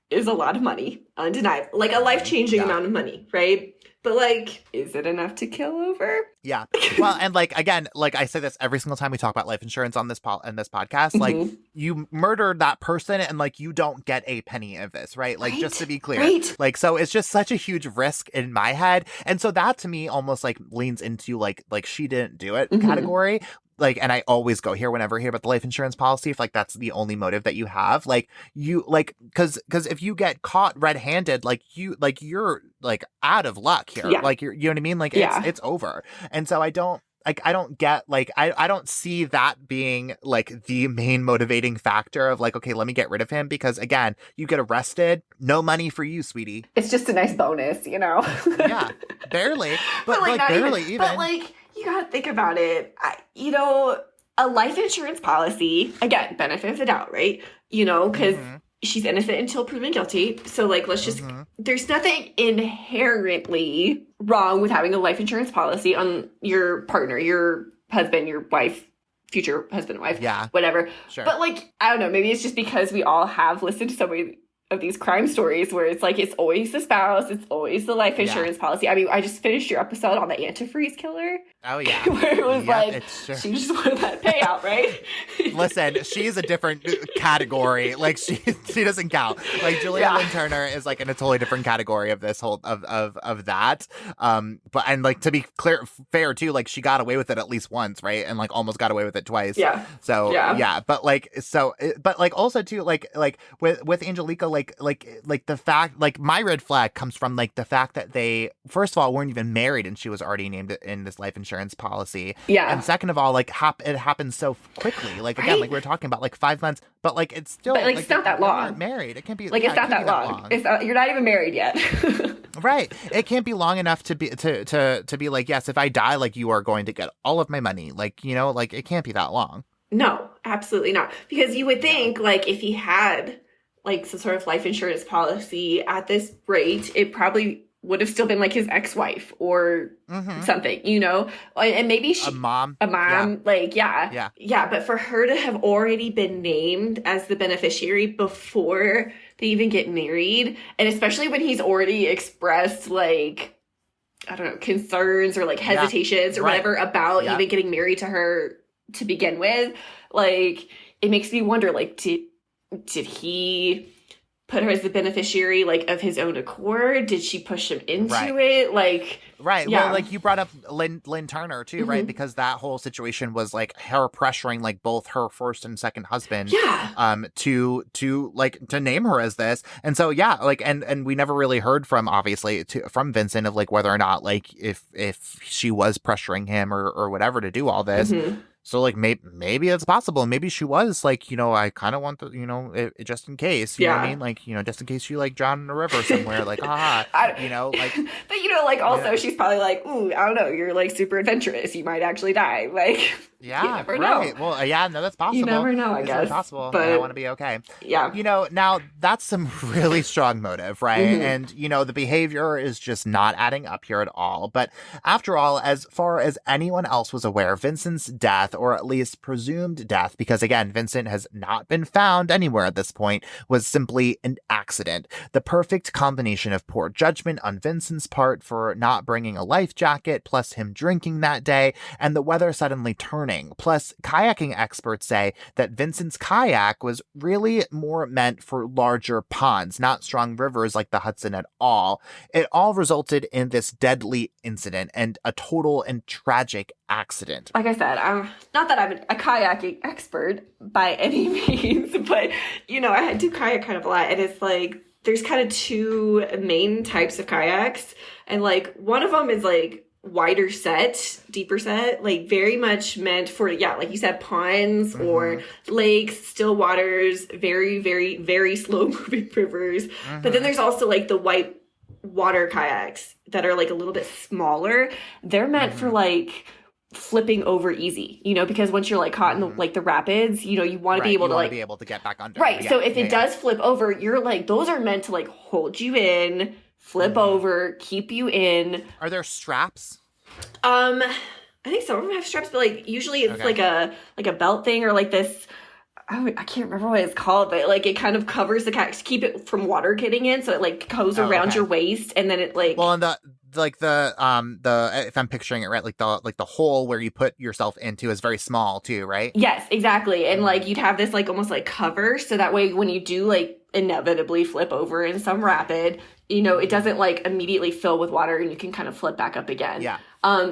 is a lot of money, undeniable. Like a life-changing amount of money, right? But like, is it enough to kill over? Yeah. Well, and like, again, like I say this every single time we talk about life insurance on this podcast, like you murdered that person and like you don't get a penny of this, right? Like just to be clear, like, so it's just such a huge risk in my head. And so that to me almost like leans into like she didn't do it category. Like, and I always go here whenever I hear about the life insurance policy, if like that's the only motive that you have, like you like, cause if you get caught red-handed, like you're like out of luck here. Like you know what I mean? Like it's over. And so I don't get like, I don't see that being like the main motivating factor of like, okay, let me get rid of him, because again, you get arrested, no money for you, sweetie. It's just a nice bonus, Yeah, barely, but like barely even. But like, you gotta think about it. A life insurance policy, again, benefit of the doubt, right? Because she's innocent until proven guilty. So, like, let's just, there's nothing inherently wrong with having a life insurance policy on your partner, your husband, your wife, future husband and wife, whatever. Sure. But, like, I don't know, maybe it's just because we all have listened to so many of these crime stories where it's like it's always the spouse, it's always the life insurance policy. I mean, I just finished your episode on the antifreeze killer. Oh yeah, where it was she just wanted that payout, right? Listen, she's a different category. Like she doesn't count. Like Julia Lynn Turner is like in a totally different category of this whole of that. But and like to be fair too, like she got away with it at least once, right? And like almost got away with it twice. Yeah. So but like also too like with Angelika like the fact like my red flag comes from like the fact that they first of all weren't even married and she was already named in this life insurance policy. Yeah. And second of all, like it happened so quickly. Like again, like we were talking about like 5 months, but like it's still like it's not that long. Married. It can't be like it's not that long. It's not, you're not even married yet. Right. It can't be long enough to be to be like, yes, if I die, like you are going to get all of my money. Like, you know, like it can't be that long. No, absolutely not. Because you would think like if he had like some sort of life insurance policy at this rate, it probably would have still been like his ex-wife or something, you know? And maybe a mom, like, yeah. But for her to have already been named as the beneficiary before they even get married, and especially when he's already expressed like, I don't know, concerns or like hesitations or whatever about even getting married to her to begin with, like, it makes me wonder, like, did he put her as the beneficiary, like, of his own accord? Did she push him into it? Like, well, like you brought up Lynn Turner too, right? Because that whole situation was like her pressuring like both her first and second husband, to name her as this, and so like and we never really heard from from Vincent of like whether or not like if she was pressuring him or whatever to do all this. So, like, maybe it's possible. Maybe she was, like, you know, I kind of want the, you know, it, just in case. You know what I mean? Like, you know, just in case you, like, drown in a river somewhere. Like, you know, like. But, you know, like, also, she's probably like, ooh, I don't know. You're, like, super adventurous. You might actually die. Like, yeah, you never know. Well, no, that's possible. You never know, I guess. It's possible. But I want to be okay. Yeah. You know, now, that's some really strong motive, right? And, you know, the behavior is just not adding up here at all. But after all, as far as anyone else was aware, Vincent's death, or at least presumed death, because again, Vincent has not been found anywhere at this point, was simply an accident. The perfect combination of poor judgment on Vincent's part for not bringing a life jacket, plus him drinking that day, and the weather suddenly turning. Plus, kayaking experts say that Vincent's kayak was really more meant for larger ponds, not strong rivers like the Hudson at all. It all resulted in this deadly incident and a total and tragic accident. Like I said, I'm not that I'm a kayaking expert by any means, but, you know, I do kayak kind of a lot, and it's like there's kind of two main types of kayaks, and like one of them is like wider set, deeper set, like very much meant for, like you said, ponds or lakes, still waters, very, very, very slow moving rivers. But then there's also like the white water kayaks that are like a little bit smaller. They're meant for like flipping over easy, you know, because once you're like caught in the, like the rapids, you know, you want to be able to like be able to get back under. Right. So if it does flip over, you're like, those are meant to like hold you in, flip over, keep you in. Are there straps? I think some of them have straps, but like usually it's like a belt thing or like this. I can't remember what it's called, but like it kind of covers the kayak to keep it from water getting in, so it like goes around your waist, and then it like. Well, and the if I'm picturing it right, like the hole where you put yourself into is very small too, right? Yes, exactly, and like you'd have this like almost like cover, so that way when you do like inevitably flip over in some rapid, you know, it doesn't like immediately fill with water, and you can kind of flip back up again. Yeah.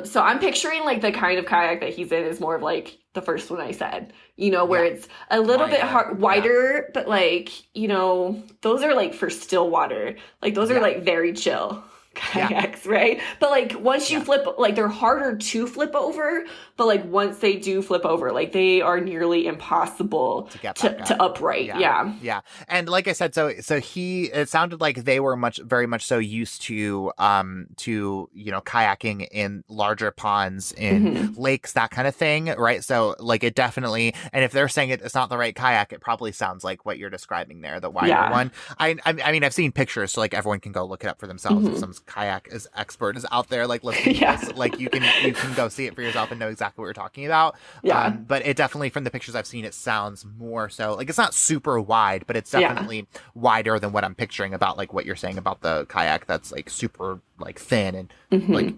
So I'm picturing like the kind of kayak that he's in is more of like the first one I said, you know, where it's a little bit wider, but like, you know, those are like for still water. Like those are like very chill kayaks, right? But like once you flip, like they're harder to flip over, but like once they do flip over, like they are nearly impossible to get to upright. Yeah. And like I said, so it sounded like they were very much so used to you know, kayaking in larger ponds, in lakes, that kind of thing, right? So like it definitely, and if they're saying it's not the right kayak, it probably sounds like what you're describing there, the wider one. I mean, I've seen pictures, so like everyone can go look it up for themselves if someone's kayak expert is out there, like, listening to this, like, you can go see it for yourself and know exactly what we're talking about. But it definitely, from the pictures I've seen, it sounds more so, like, it's not super wide, but it's definitely wider than what I'm picturing about, like, what you're saying about the kayak that's, like, super, like, thin and like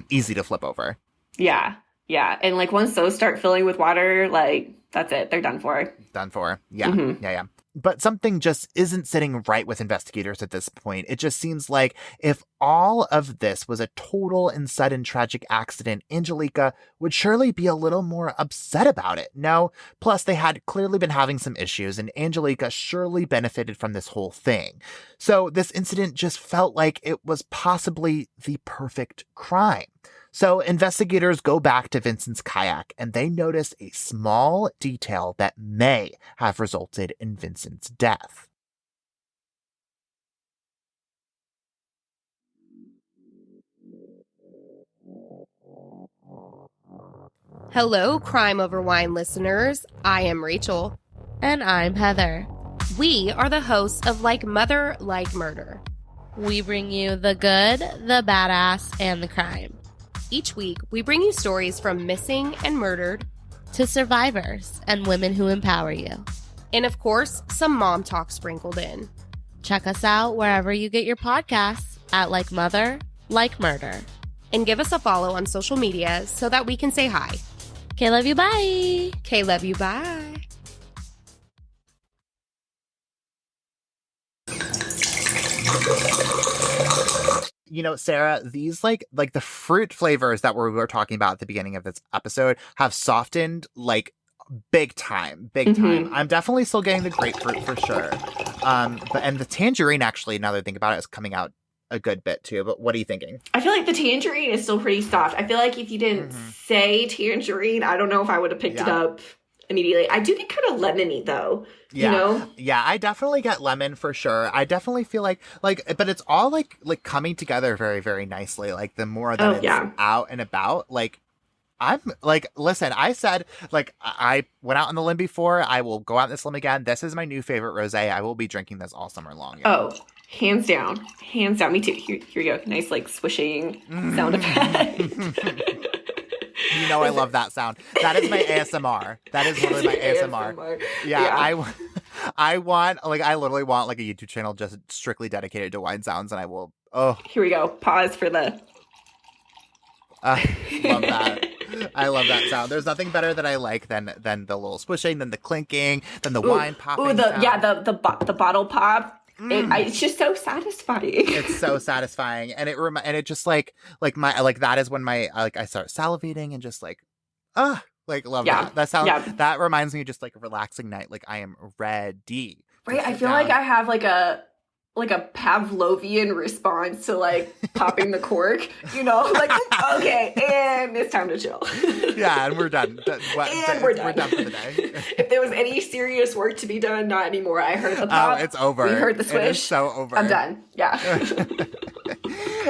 easy to flip over. Yeah. And, like, once those start filling with water, like, that's it. They're done for. Yeah. But something just isn't sitting right with investigators at this point. It just seems like if all of this was a total and sudden tragic accident, Angelika would surely be a little more upset about it. No, plus they had clearly been having some issues, and Angelika surely benefited from this whole thing. So this incident just felt like it was possibly the perfect crime. So investigators go back to Vincent's kayak and they notice a small detail that may have resulted in Vincent's death. Hello, Crime Over Wine listeners. I am Rachel. And I'm Heather. We are the hosts of Like Mother, Like Murder. We bring you the good, the badass, and the crime. Each week, we bring you stories from missing and murdered to survivors and women who empower you. And of course, some mom talk sprinkled in. Check us out wherever you get your podcasts at Like Mother, Like Murder. And give us a follow on social media so that we can say hi. Okay, love you, bye. Okay, love you, bye. You know, Sarah, these like the fruit flavors that we were talking about at the beginning of this episode have softened like big time. I'm definitely still getting the grapefruit for sure. And the tangerine, actually, now that I think about it, is coming out a good bit too. But what are you thinking? I feel like the tangerine is still pretty soft. I feel like if you didn't say tangerine, I don't know if I would have picked it up immediately. I do get kind of lemony though. You know? Yeah, I definitely get lemon for sure. I definitely feel like, but it's all like coming together very, very nicely. Like the more that it's out and about, like I'm like, listen, I said, like, I went out on the limb before. I will go out on this limb again. This is my new favorite rosé. I will be drinking this all summer long. Oh, hands down. Me too. Here we go. Nice, like, swishing sound effect. You know I love that sound. That is my ASMR. That is literally my ASMR. Yeah. I want, like, I literally want, like, a YouTube channel just strictly dedicated to wine sounds, and I will, Here we go. Pause for the... love that. I love that sound. There's nothing better that I like than the little swishing, than the clinking, than the wine popping sound. The bottle pop. It's just so satisfying. It's so satisfying, and it just like that is when my I start salivating and just like love that. That sound that reminds me of just like a relaxing night. Like I am ready. Right, I feel like I have like a Pavlovian response to like popping the cork, you know, like, okay, and it's time to chill. Yeah, and we're done. We're done for the day. If there was any serious work to be done, not anymore. I heard the pop. It's over. We heard the swish. It is so over. I'm done. Yeah.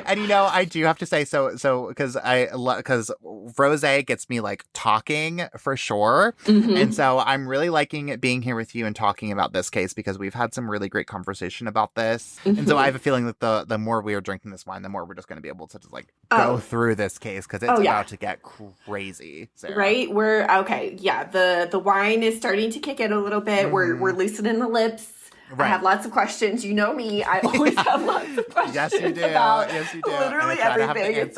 And you know, I do have to say, so because rosé gets me like talking for sure, and so I'm really liking being here with you and talking about this case because we've had some really great conversation about this. And so I have a feeling that the more we are drinking this wine, the more we're just going to be able to just like go through this case because it's about to get crazy. Sarah. Right? We're okay. Yeah. The wine is starting to kick in a little bit. We're loosening the lips. Right. I have lots of questions. You know me. I always have lots of questions. Yes, you do. About yes, you do. Literally everything. It's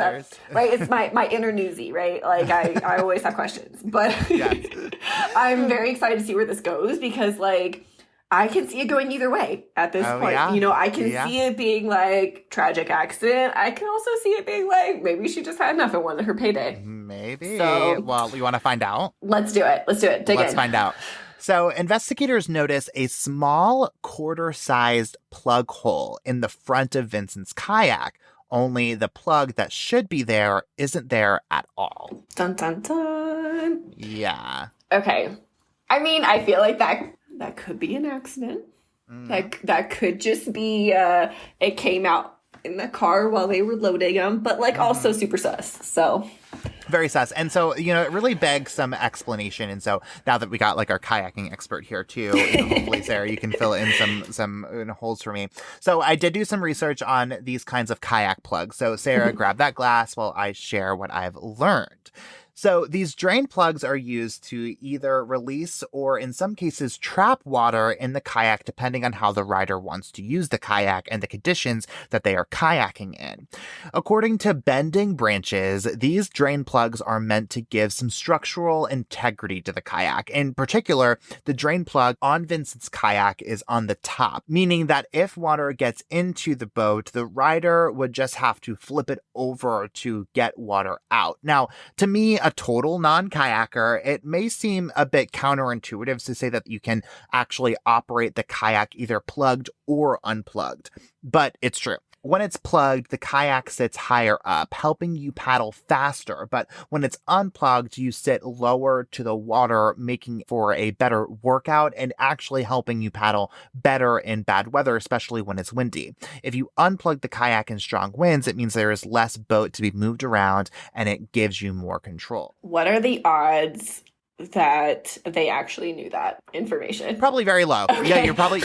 my inner newsie, right? Like I always have questions. But I'm very excited to see where this goes because like I can see it going either way at this point. Yeah. You know, I can see it being like tragic accident. I can also see it being like maybe she just had enough and wanted her payday. Maybe. So, well, you want to find out? Let's do it. Let's find out. So investigators notice a small quarter-sized plug hole in the front of Vincent's kayak. Only the plug that should be there isn't there at all. Dun, dun, dun. Yeah. Okay. I mean, I feel like that could be an accident. That could just be it came out in the car while they were loading them, but like also super sus. So Very sus. And so, it really begs some explanation. And so now that we got like our kayaking expert here too, hopefully, Sarah, you can fill in some holes for me. So I did do some research on these kinds of kayak plugs. So Sarah, grab that glass while I share what I've learned. So these drain plugs are used to either release or in some cases trap water in the kayak depending on how the rider wants to use the kayak and the conditions that they are kayaking in. According to Bending Branches, these drain plugs are meant to give some structural integrity to the kayak. In particular, the drain plug on Vincent's kayak is on the top, meaning that if water gets into the boat, the rider would just have to flip it over to get water out. Now, to me, a total non-kayaker, it may seem a bit counterintuitive to say that you can actually operate the kayak either plugged or unplugged, but it's true. When it's plugged, the kayak sits higher up, helping you paddle faster. But when it's unplugged, you sit lower to the water, making for a better workout and actually helping you paddle better in bad weather, especially when it's windy. If you unplug the kayak in strong winds, it means there is less boat to be moved around and it gives you more control. What are the odds that they actually knew that information? Probably very low. Okay. Yeah, you're probably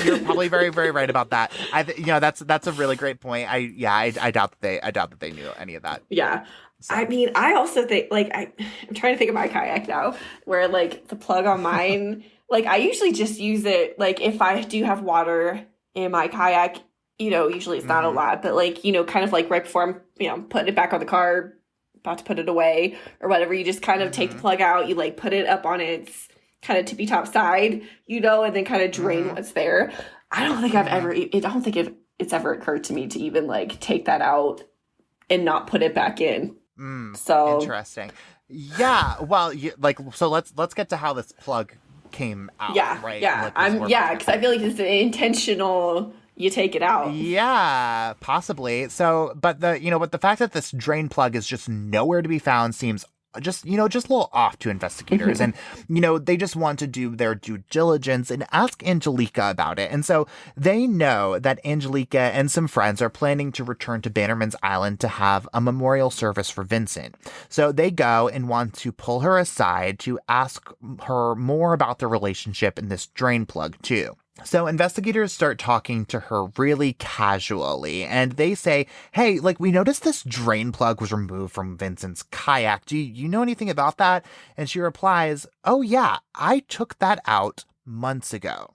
very, very right about that. That's a really great point. I doubt that they knew any of that. Yeah. So. I mean, I also think I'm trying to think of my kayak now, where like the plug on mine, like I usually just use it like if I do have water in my kayak, usually it's not a lot, but like kind of like right before I'm putting it back on the car, about to put it away or whatever, you just kind of take the plug out, you like put it up on its kind of tippy top side, and then kind of drain what's there. I don't think it's ever occurred to me to even like take that out and not put it back in. So interesting. Yeah. Well, so let's get to how this plug came out. Yeah. Right. Yeah. Because I feel like it's intentional. You take it out. Yeah, possibly. So, but the fact that this drain plug is just nowhere to be found seems just a little off to investigators. And, they just want to do their due diligence and ask Angelika about it. And so they know that Angelika and some friends are planning to return to Bannerman's Island to have a memorial service for Vincent. So they go and want to pull her aside to ask her more about the relationship in this drain plug too. So investigators start talking to her really casually, and they say, hey, we noticed this drain plug was removed from Vincent's kayak. Do you know anything about that? And she replies, oh yeah, I took that out months ago.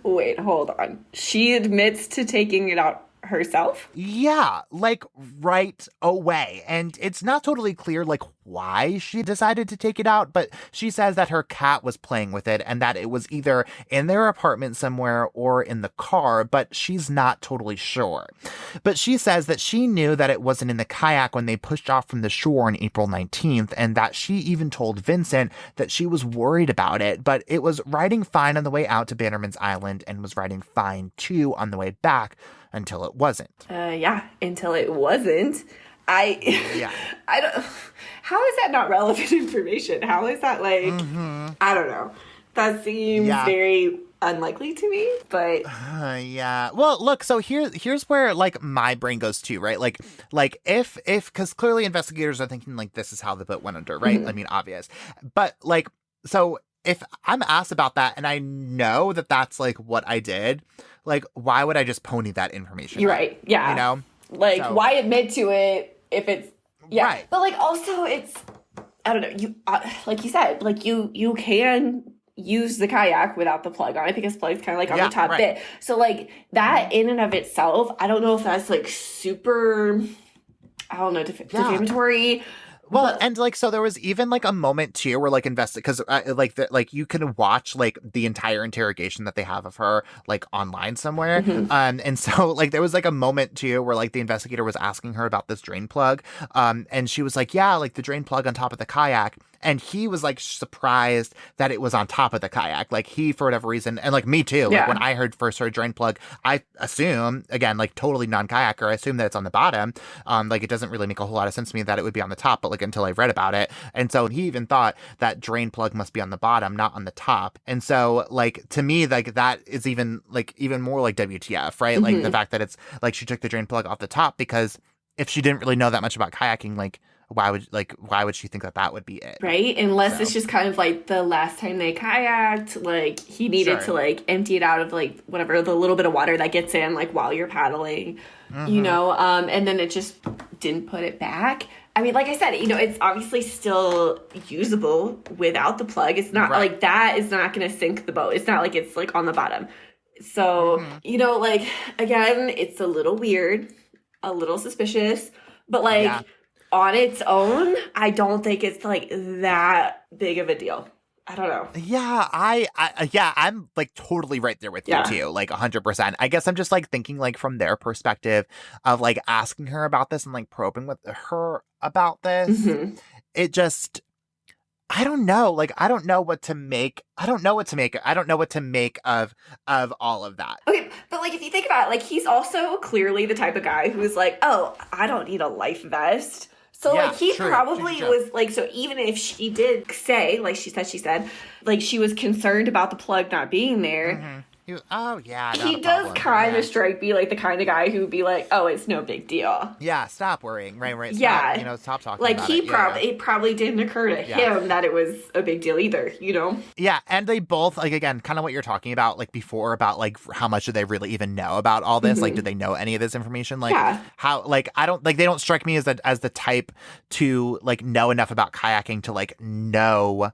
Wait, hold on. She admits to taking it out herself? Yeah, right away. And it's not totally clear why she decided to take it out, but she says that her cat was playing with it and that it was either in their apartment somewhere or in the car, but she's not totally sure. But she says that she knew that it wasn't in the kayak when they pushed off from the shore on April 19th, and that she even told Vincent that she was worried about it, but it was riding fine on the way out to Bannerman's Island and was riding fine too on the way back until it wasn't. Until it wasn't. I don't. How is that not relevant information? How is that I don't know. That seems very unlikely to me, but yeah. Well, look. So here's where my brain goes too, right? If because clearly investigators are thinking this is how the boat went under, right? I mean, obvious, but so if I'm asked about that and I know that that's what I did, why would I just pony that information? You're right. Yeah. Why admit to it if it's right. But also it's I don't know. You like you said, you can use the kayak without the plug on it because the plug's kind of on the top bit. So that in and of itself, I don't know if that's super. I don't know defamatory. Well, and so there was even a moment too where because you can watch the entire interrogation that they have of her online somewhere, and so there was a moment too where the investigator was asking her about this drain plug, and she was the drain plug on top of the kayak. And he was surprised that it was on top of the kayak. He, for whatever reason, and me too. When I first heard drain plug, I assume, again, totally non-kayaker, I assume that it's on the bottom. It doesn't really make a whole lot of sense to me that it would be on the top, but until I read about it. And so he even thought that drain plug must be on the bottom, not on the top. And so to me, that is even more WTF, right? The fact that it's she took the drain plug off the top, because if she didn't really know that much about kayaking, why would she think that would be it? Right? Unless it's just kind of like the last time they kayaked, like he needed to like empty it out of like whatever, the little bit of water that gets in like while you're paddling, you know, and then it just didn't put it back. I mean, like I said, you know, it's obviously still usable without the plug. It's not like that is not going to sink the boat. It's not like it's like on the bottom. So, you know, like, again, it's a little weird, a little suspicious, but like on its own, I don't think it's like that big of a deal. I don't know. Yeah, I'm like totally right there with you too, like 100%. I guess I'm just like thinking like from their perspective of like asking her about this and like probing with her about this. It just, I don't know. Like, I don't know what to make. I don't know what to make of all of that. Okay, but like if you think about it, like he's also clearly the type of guy who's like, oh, I don't need a life vest. So, like, he probably was, like, so even if she did say, like she said, like, she was concerned about the plug not being there. He does kind of strike me like the kind of guy who would be like, oh, it's no big deal. Yeah, stop worrying. Right. Stop talking like, about it probably didn't occur to him that it was a big deal either, you know? Yeah, and they both, like, again, kind of what you're talking about, like, before about, like, how much do they really even know about all this? Like, did they know any of this information? Like, how, like, I don't, like, they don't strike me as the type to, like, know enough about kayaking to, like, know,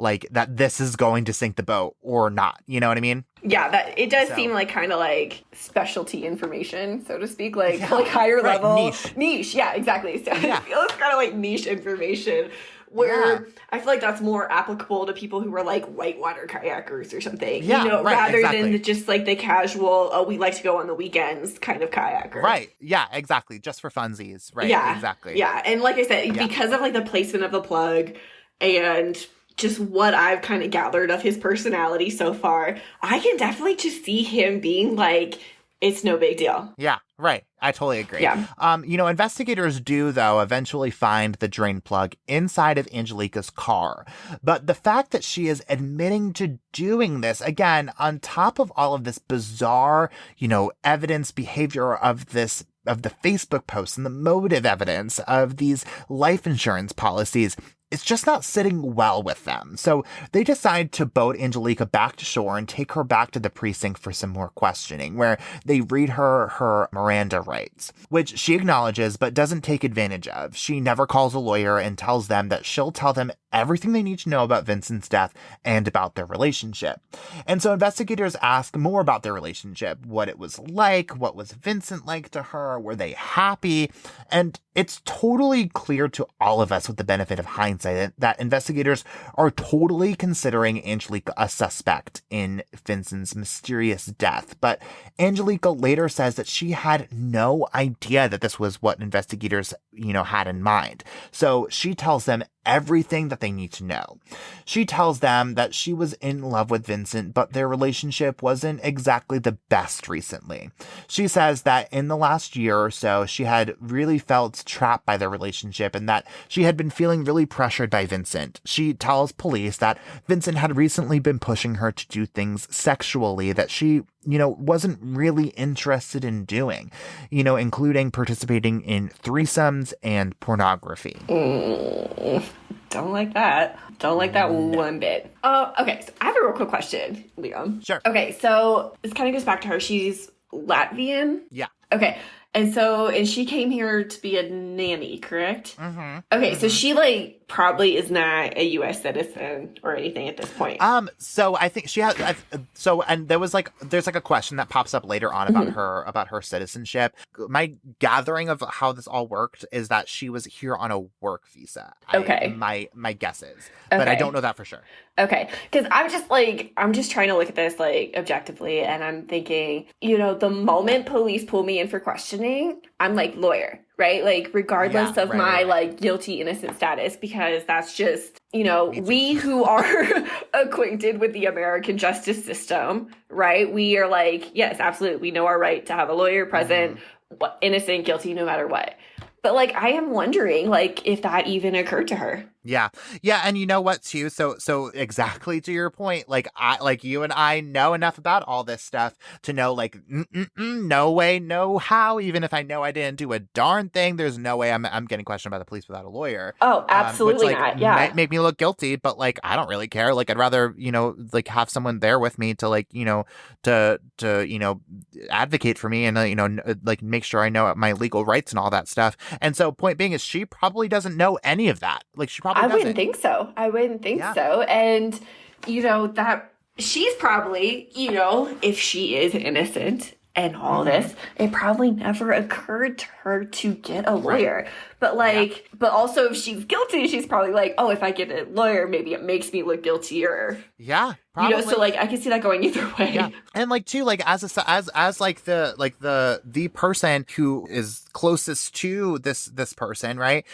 like, that this is going to sink the boat or not. You know what I mean? Yeah, that it does seem like kind of like specialty information, so to speak, like higher level niche. Yeah, exactly. So it feels kind of like niche information where I feel like that's more applicable to people who are like whitewater kayakers or something, you know, rather than just like the casual, oh, we like to go on the weekends kind of kayaker. Right. Yeah, exactly. Just for funsies. Right. Yeah. Exactly. Yeah. And like I said, because of like the placement of the plug and just what I've kind of gathered of his personality so far, I can definitely just see him being like, it's no big deal. Yeah, right. I totally agree. Yeah. You know, investigators do, though, eventually find the drain plug inside of Angelika's car. But the fact that she is admitting to doing this, again, on top of all of this bizarre, you know, evidence behavior of the Facebook posts and the motive evidence of these life insurance policies, it's just not sitting well with them. So they decide to boat Angelika back to shore and take her back to the precinct for some more questioning, where they read her Miranda rights, which she acknowledges but doesn't take advantage of. She never calls a lawyer and tells them that she'll tell them everything they need to know about Vincent's death and about their relationship. And so investigators ask more about their relationship, what it was like, what was Vincent like to her, were they happy? And it's totally clear to all of us with the benefit of hindsight that investigators are totally considering Angelika a suspect in Vincent's mysterious death. But Angelika later says that she had no idea that this was what investigators, you know, had in mind. So she tells them everything that they need to know. She tells them that she was in love with Vincent, but their relationship wasn't exactly the best recently. She says that in the last year or so, she had really felt trapped by their relationship and that she had been feeling really pressured by Vincent. She tells police that Vincent had recently been pushing her to do things sexually that she, you know, wasn't really interested in doing, you know, including participating in threesomes and pornography. Don't like that. Don't like that one bit. Okay, so I have a real quick question, Liam. Sure. Okay, so this kind of goes back to her. She's Latvian? Yeah. Okay, and she came here to be a nanny, correct? Okay, so she, like, probably is not a U.S. citizen or anything at this point. So I think she has, and there's a question that pops up later on about her citizenship. My gathering of how this all worked is that she was here on a work visa. Okay. My guess is, but I don't know that for sure. Okay, because I'm just trying to look at this, like, objectively, and I'm thinking, you know, the moment police pull me in for questioning, I'm like, lawyer, right? Like, regardless of my like guilty, innocent status, because that's just, you know, we who are acquainted with the American justice system, right? We are like, yes, absolutely. We know our right to have a lawyer present, innocent, guilty, no matter what. But like, I am wondering, like, if that even occurred to her. Yeah. Yeah. And you know what, too? So exactly to your point, like you and I know enough about all this stuff to know, like, no way, no how. Even if I know I didn't do a darn thing, there's no way I'm getting questioned by the police without a lawyer. Oh, absolutely which, like, not. Yeah. Might make me look guilty, but like, I don't really care. Like, I'd rather, like have someone there with me to like, to advocate for me and, like make sure I know my legal rights and all that stuff. And so point being is she probably doesn't know any of that. Like she probably I doesn't. wouldn't think so. And, that she's probably, if she is innocent and all this, it probably never occurred to her to get a lawyer. Right. But but also if she's guilty, she's probably like, oh, if I get a lawyer, maybe it makes me look guiltier. Yeah. Probably. So like I can see that going either way. Yeah. And like too, like as like the person who is closest to this person, right?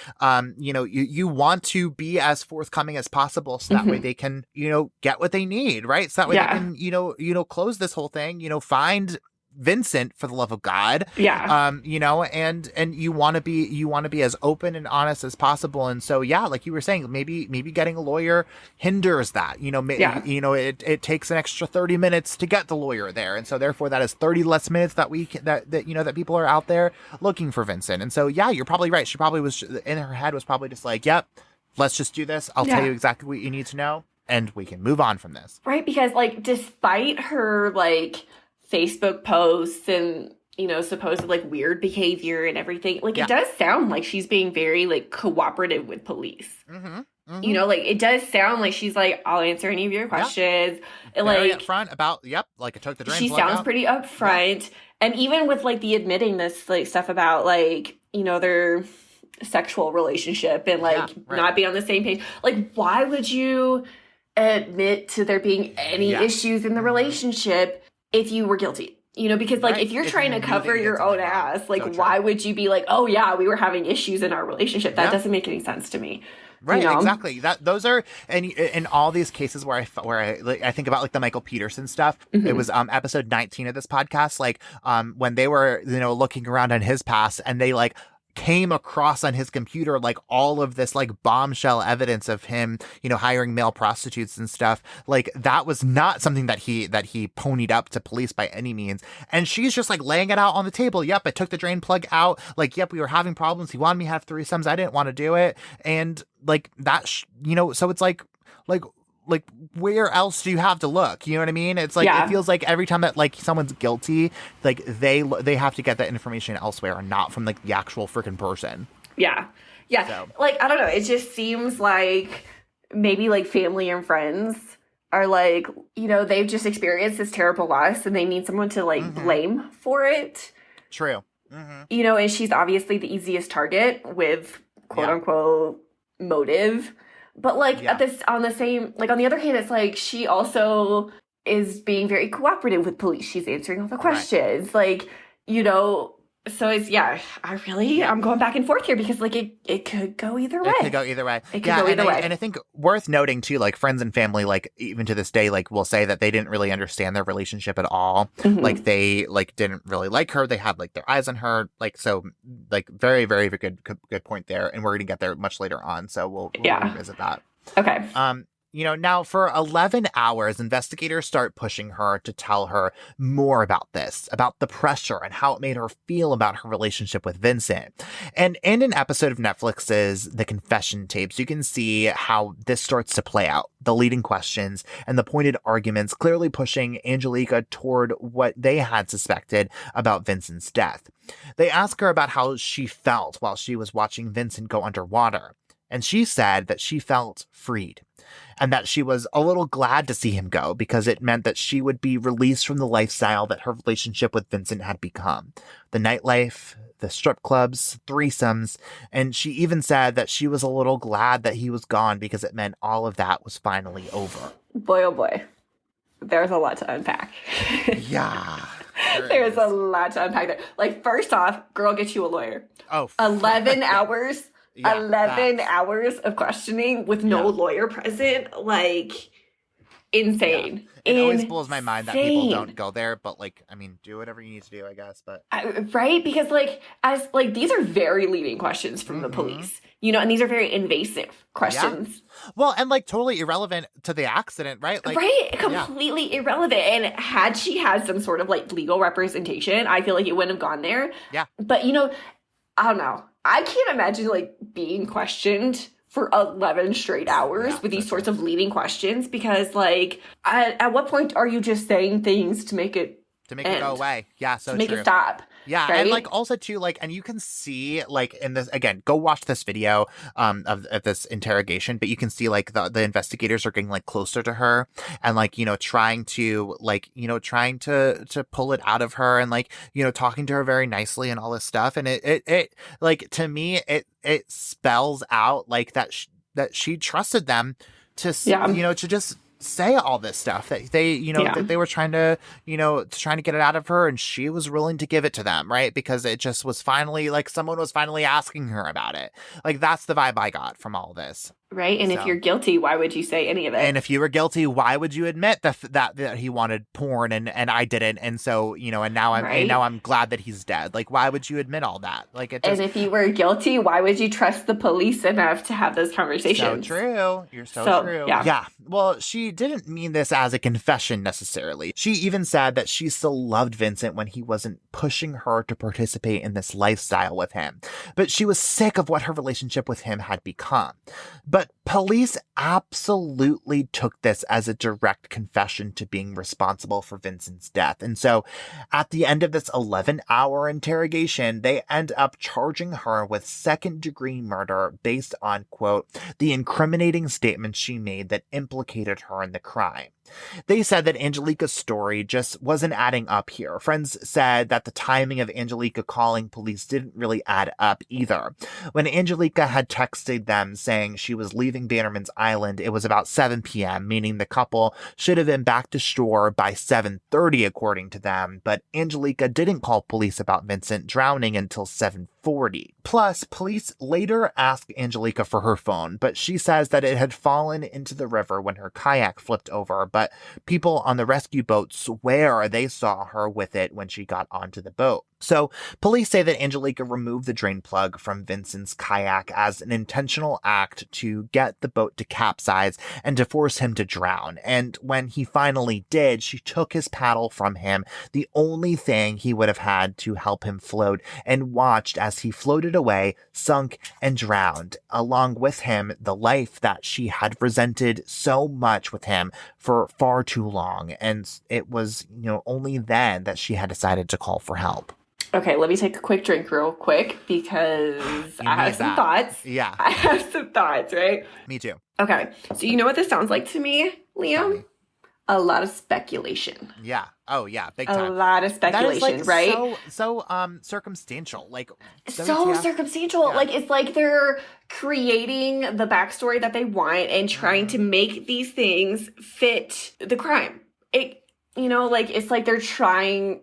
You want to be as forthcoming as possible so that way they can, get what they need, right? So that way they can, close this whole thing, find Vincent, for the love of God. Yeah. And you want to be as open and honest as possible. And so, yeah, like you were saying, maybe getting a lawyer hinders that, it takes an extra 30 minutes to get the lawyer there. And so therefore that is 30 less minutes that that people are out there looking for Vincent. And so, yeah, you're probably right. She probably was in her head was probably just like, yep, let's just do this. I'll tell you exactly what you need to know and we can move on from this. Right. Because like, despite her like Facebook posts and, supposed like weird behavior and everything. Like it does sound like she's being very like cooperative with police. Like it does sound like she's like, I'll answer any of your questions. And very upfront about, like I took the drain. She sounds pretty upfront. Yeah. And even with like the admitting this like stuff about like, their sexual relationship and like not being on the same page. Like, why would you admit to there being any issues in the relationship if you were guilty? Because like if you're trying to cover your own ass, like why would you be like, oh yeah, we were having issues in our relationship? That doesn't make any sense to me. Right, exactly. Those are and in all these cases where I think about like the Michael Peterson stuff. It was episode 19 of this podcast, like when they were looking around on his past and they like came across on his computer like all of this like bombshell evidence of him hiring male prostitutes and stuff. Like that was not something that he ponied up to police by any means. And she's just like laying it out on the table. Yep, I took the drain plug out. Like, yep, we were having problems. He wanted me to have threesomes. I didn't want to do it. And like that so it's like where else do you have to look? You know what I mean? It's like it feels like every time that like someone's guilty, like they have to get that information elsewhere and not from like the actual freaking person. Yeah. So. Like I don't know, it just seems like maybe like family and friends are like, they've just experienced this terrible loss and they need someone to like blame for it. True. And she's obviously the easiest target with quote unquote motive. But like on the other hand, it's like she also is being very cooperative with police. She's answering all the questions. Like, so it's, I'm going back and forth here because like it could go either way. It could go either way. And I think worth noting too, like friends and family, like even to this day, like will say that they didn't really understand their relationship at all. Like they like didn't really like her. They had like their eyes on her. Like, so like very, very good point there. And we're going to get there much later on. So we'll revisit that. Okay. Now for 11 hours, investigators start pushing her to tell her more about this, about the pressure and how it made her feel about her relationship with Vincent. And in an episode of Netflix's The Confession Tapes, you can see how this starts to play out. The leading questions and the pointed arguments clearly pushing Angelika toward what they had suspected about Vincent's death. They ask her about how she felt while she was watching Vincent go underwater. And she said that she felt freed and that she was a little glad to see him go because it meant that she would be released from the lifestyle that her relationship with Vincent had become. The nightlife, the strip clubs, threesomes, and she even said that she was a little glad that he was gone because it meant all of that was finally over. Boy, oh boy. There's a lot to unpack. Yeah. There's a lot to unpack there. Like, first off, girl, get you a lawyer. 11 hours. Yeah, 11 hours of questioning with no lawyer present. Like, insane. Yeah. It always blows my mind that people don't go there, but like, I mean, do whatever you need to do, I guess. But right, because these are very leading questions from the police, and these are very invasive questions. Yeah. Well, and like totally irrelevant to the accident, right? Like, right, completely irrelevant. And had she had some sort of like legal representation, I feel like it wouldn't have gone there. Yeah. But I don't know. I can't imagine like being questioned for 11 straight hours with these sorts of leading questions, because like at what point are you just saying things to make it go away? Yeah, so to make true. it stop. Yeah, right? And like also too, like, and you can see like in this, again, go watch this video of this interrogation, but you can see like the investigators are getting like closer to her and like, trying to pull it out of her and like, talking to her very nicely and all this stuff. And it like, to me, it spells out like that she trusted them to, to just say all this stuff that they, that they were trying to get it out of her, and she was willing to give it to them, right? Because it just was finally like someone was finally asking her about it. Like, that's the vibe I got from all this. Right. And if you're guilty, why would you say any of it? And if you were guilty, why would you admit that he wanted porn and I didn't? And so, and now I'm glad that he's dead. Like, why would you admit all that? Like, it just... And if you were guilty, why would you trust the police enough to have those conversations? So true. You're so true. Yeah. Well, she didn't mean this as a confession necessarily. She even said that she still loved Vincent when he wasn't pushing her to participate in this lifestyle with him. But she was sick of what her relationship with him had become. But police absolutely took this as a direct confession to being responsible for Vincent's death. And so at the end of this 11-hour interrogation, they end up charging her with second-degree murder based on, quote, the incriminating statements she made that implicated her in the crime. They said that Angelika's story just wasn't adding up here. Friends said that the timing of Angelika calling police didn't really add up either. When Angelika had texted them saying she was leaving Bannerman's Island, it was about 7 p.m., meaning the couple should have been back to shore by 7:30, according to them. But Angelika didn't call police about Vincent drowning until 7:40. Plus, police later asked Angelika for her phone, but she says that it had fallen into the river when her kayak flipped over, but people on the rescue boat swear they saw her with it when she got onto the boat. So police say that Angelika removed the drain plug from Vincent's kayak as an intentional act to get the boat to capsize and to force him to drown. And when he finally did, she took his paddle from him, the only thing he would have had to help him float, and watched as he floated away, sunk, and drowned. Along with him, the life that she had resented so much with him for far too long. And it was, only then that she had decided to call for help. Okay, let me take a quick drink real quick because I have some thoughts. Yeah. I have some thoughts, right? Me too. Okay, so you know what this sounds like to me, Liam? A lot of speculation. Yeah. Oh, yeah. Big time. A lot of speculation, that is, like, right? So circumstantial. Like, so circumstantial. Yeah. Like, it's like they're creating the backstory that they want and trying to make these things fit the crime. It's like they're trying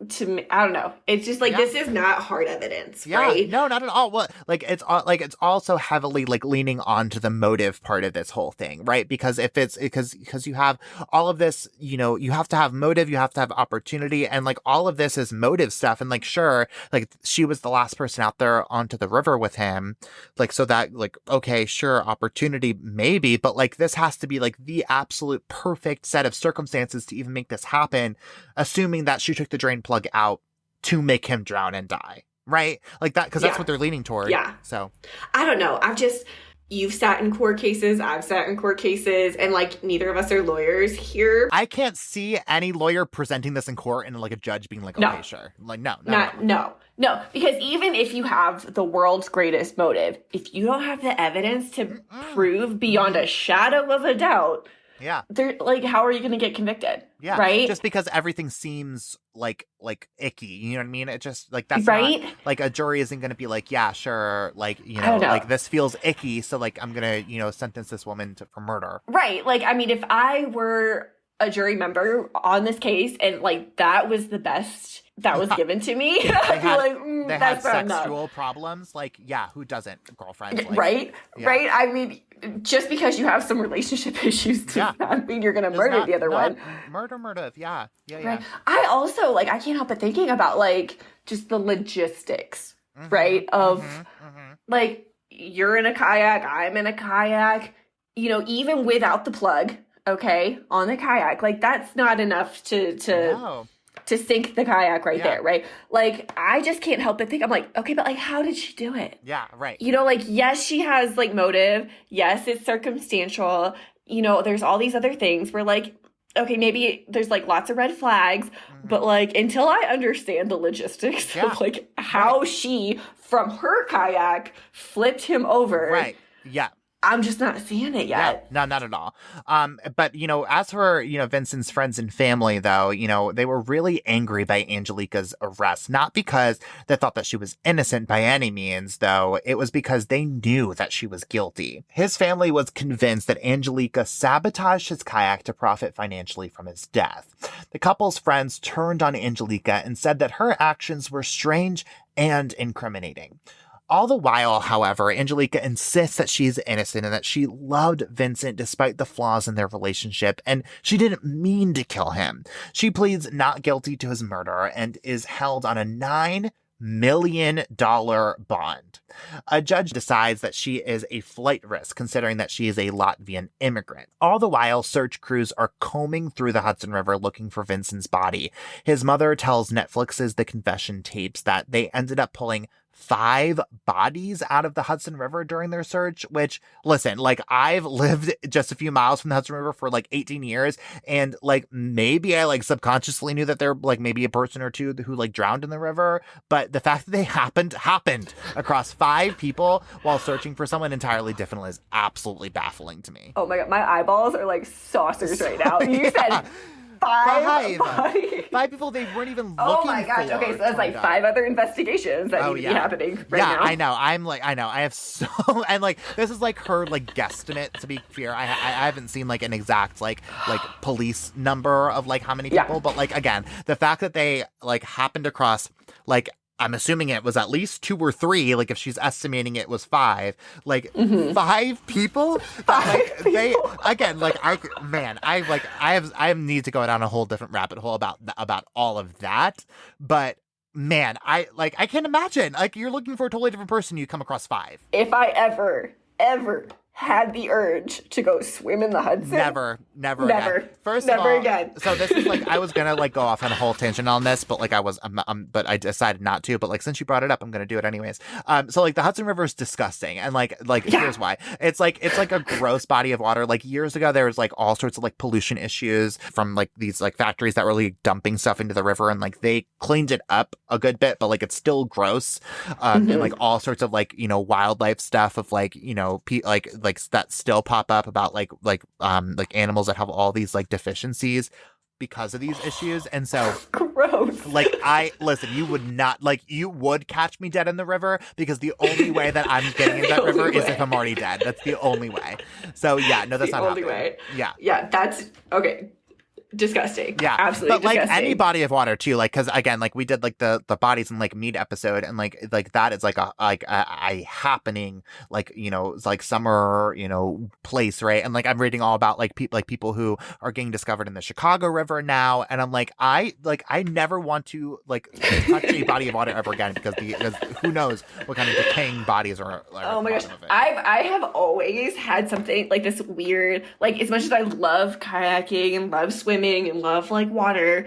to, I don't know. It's just like, this is not hard evidence, right? No, not at all. Well, it's also heavily like leaning onto the motive part of this whole thing, right? Because if it's because you have all of this, you have to have motive, you have to have opportunity, and like all of this is motive stuff. And like, sure, like she was the last person out there onto the river with him, like, so that like, okay, sure, opportunity maybe, but like this has to be like the absolute perfect set of circumstances to even make this happen, assuming that she took the drain plug out to make him drown and die, right? Like that, because that's what they're leaning toward. Yeah. So I don't know. You've sat in court cases, I've sat in court cases, and like neither of us are lawyers here. I can't see any lawyer presenting this in court and like a judge being like, okay, sure. Like, no, because even if you have the world's greatest motive, if you don't have the evidence to prove beyond a shadow of a doubt, they're like, how are you going to get convicted? Yeah, right. Just because everything seems like icky, you know what I mean? It just like that's right. Not, like a jury isn't going to be like, yeah, sure, like like this feels icky, so like I'm gonna sentence this woman for murder. Right. Like, I mean, if I were a jury member on this case and like that was the best that was given to me. I'd be like, they had sexual problems. Like, yeah, who doesn't? Girlfriends, like, right? I mean, just because you have some relationship issues does not mean you're gonna murder the other one. Murder. Yeah. Right. I also like, I can't help but thinking about like just the logistics, right? Of like, you're in a kayak, I'm in a kayak, you know, even without the plug, okay, on the kayak, like that's not enough to sink the kayak there, right? Like, I just can't help but think, I'm like, okay, but like, how did she do it? Yeah, right. You know, like, yes, she has like motive. Yes, it's circumstantial. You know, there's all these other things where like, okay, maybe there's like lots of red flags, but like, until I understand the logistics of like how she, from her kayak, flipped him over. Right. Yeah. I'm just not seeing it yet. No, not at all. But, you know, as for, you know, Vincent's friends and family, though, you know, they were really angry by Angelika's arrest. Not because they thought that she was innocent by any means, though. It was because they knew that she was guilty. His family was convinced that Angelika sabotaged his kayak to profit financially from his death. The couple's friends turned on Angelika and said that her actions were strange and incriminating. All the while, however, Angelika insists that she is innocent and that she loved Vincent despite the flaws in their relationship, and she didn't mean to kill him. She pleads not guilty to his murder and is held on a $9 million bond. A judge decides that she is a flight risk, considering that she is a Latvian immigrant. All the while, search crews are combing through the Hudson River looking for Vincent's body. His mother tells Netflix's The Confession tapes that they ended up pulling 5 bodies out of the Hudson River during their search, which, listen, like, I've lived just a few miles from the Hudson River for like 18 years, and like, maybe I like subconsciously knew that there like maybe a person or two who like drowned in the river, but the fact that they happened across 5 people while searching for someone entirely different is absolutely baffling to me. Oh my God, my eyeballs are like saucers right now. You said 5 people they weren't even looking for. Oh my gosh. Okay, so that's like 5 other investigations that need to be happening right now. I know. I know. I have so, and like, this is like her like guesstimate, to be fair. I haven't seen like an exact like police number of like how many people, but like, again, the fact that they like happened across, like, I'm assuming it was at least 2 or 3. Like, if she's estimating it was 5, like 5 people. They again, like, I need to go down a whole different rabbit hole about all of that. But man, I can't imagine. Like, you're looking for a totally different person, you come across 5. If I ever had the urge to go swim in the Hudson. Never again. First of all, again. So this is like, I was gonna like go off on a whole tangent on this, but like but I decided not to. But like, since you brought it up, I'm gonna do it anyways. So like, the Hudson River is disgusting, and like here's why. It's like a gross body of water. Like, years ago, there was like all sorts of like pollution issues from like these like factories that were like dumping stuff into the river, and like they cleaned it up a good bit, but like it's still gross. And like all sorts of like, you know, wildlife stuff of like, you know, like that still pop up about like animals that have all these like deficiencies because of these issues. And so gross. Like, you would catch me dead in the river, because the only way that I'm getting in that river is if I'm already dead. That's the only way. So yeah, no, that's not happening. The only way. Yeah, that's okay. Disgusting. Yeah, absolutely. But like disgusting. any body of water too, like, because again, like we did like the bodies in like meat episode, and like that is like a happening, like, you know, it's like summer, you know, place, right? And like, I'm reading all about like people who are getting discovered in the Chicago River now, and I'm like, I never want to like touch a body of water ever again, because who knows what kind of decaying bodies are oh my gosh, I have always had something like this weird, like, as much as I love kayaking and love swimming and love like water,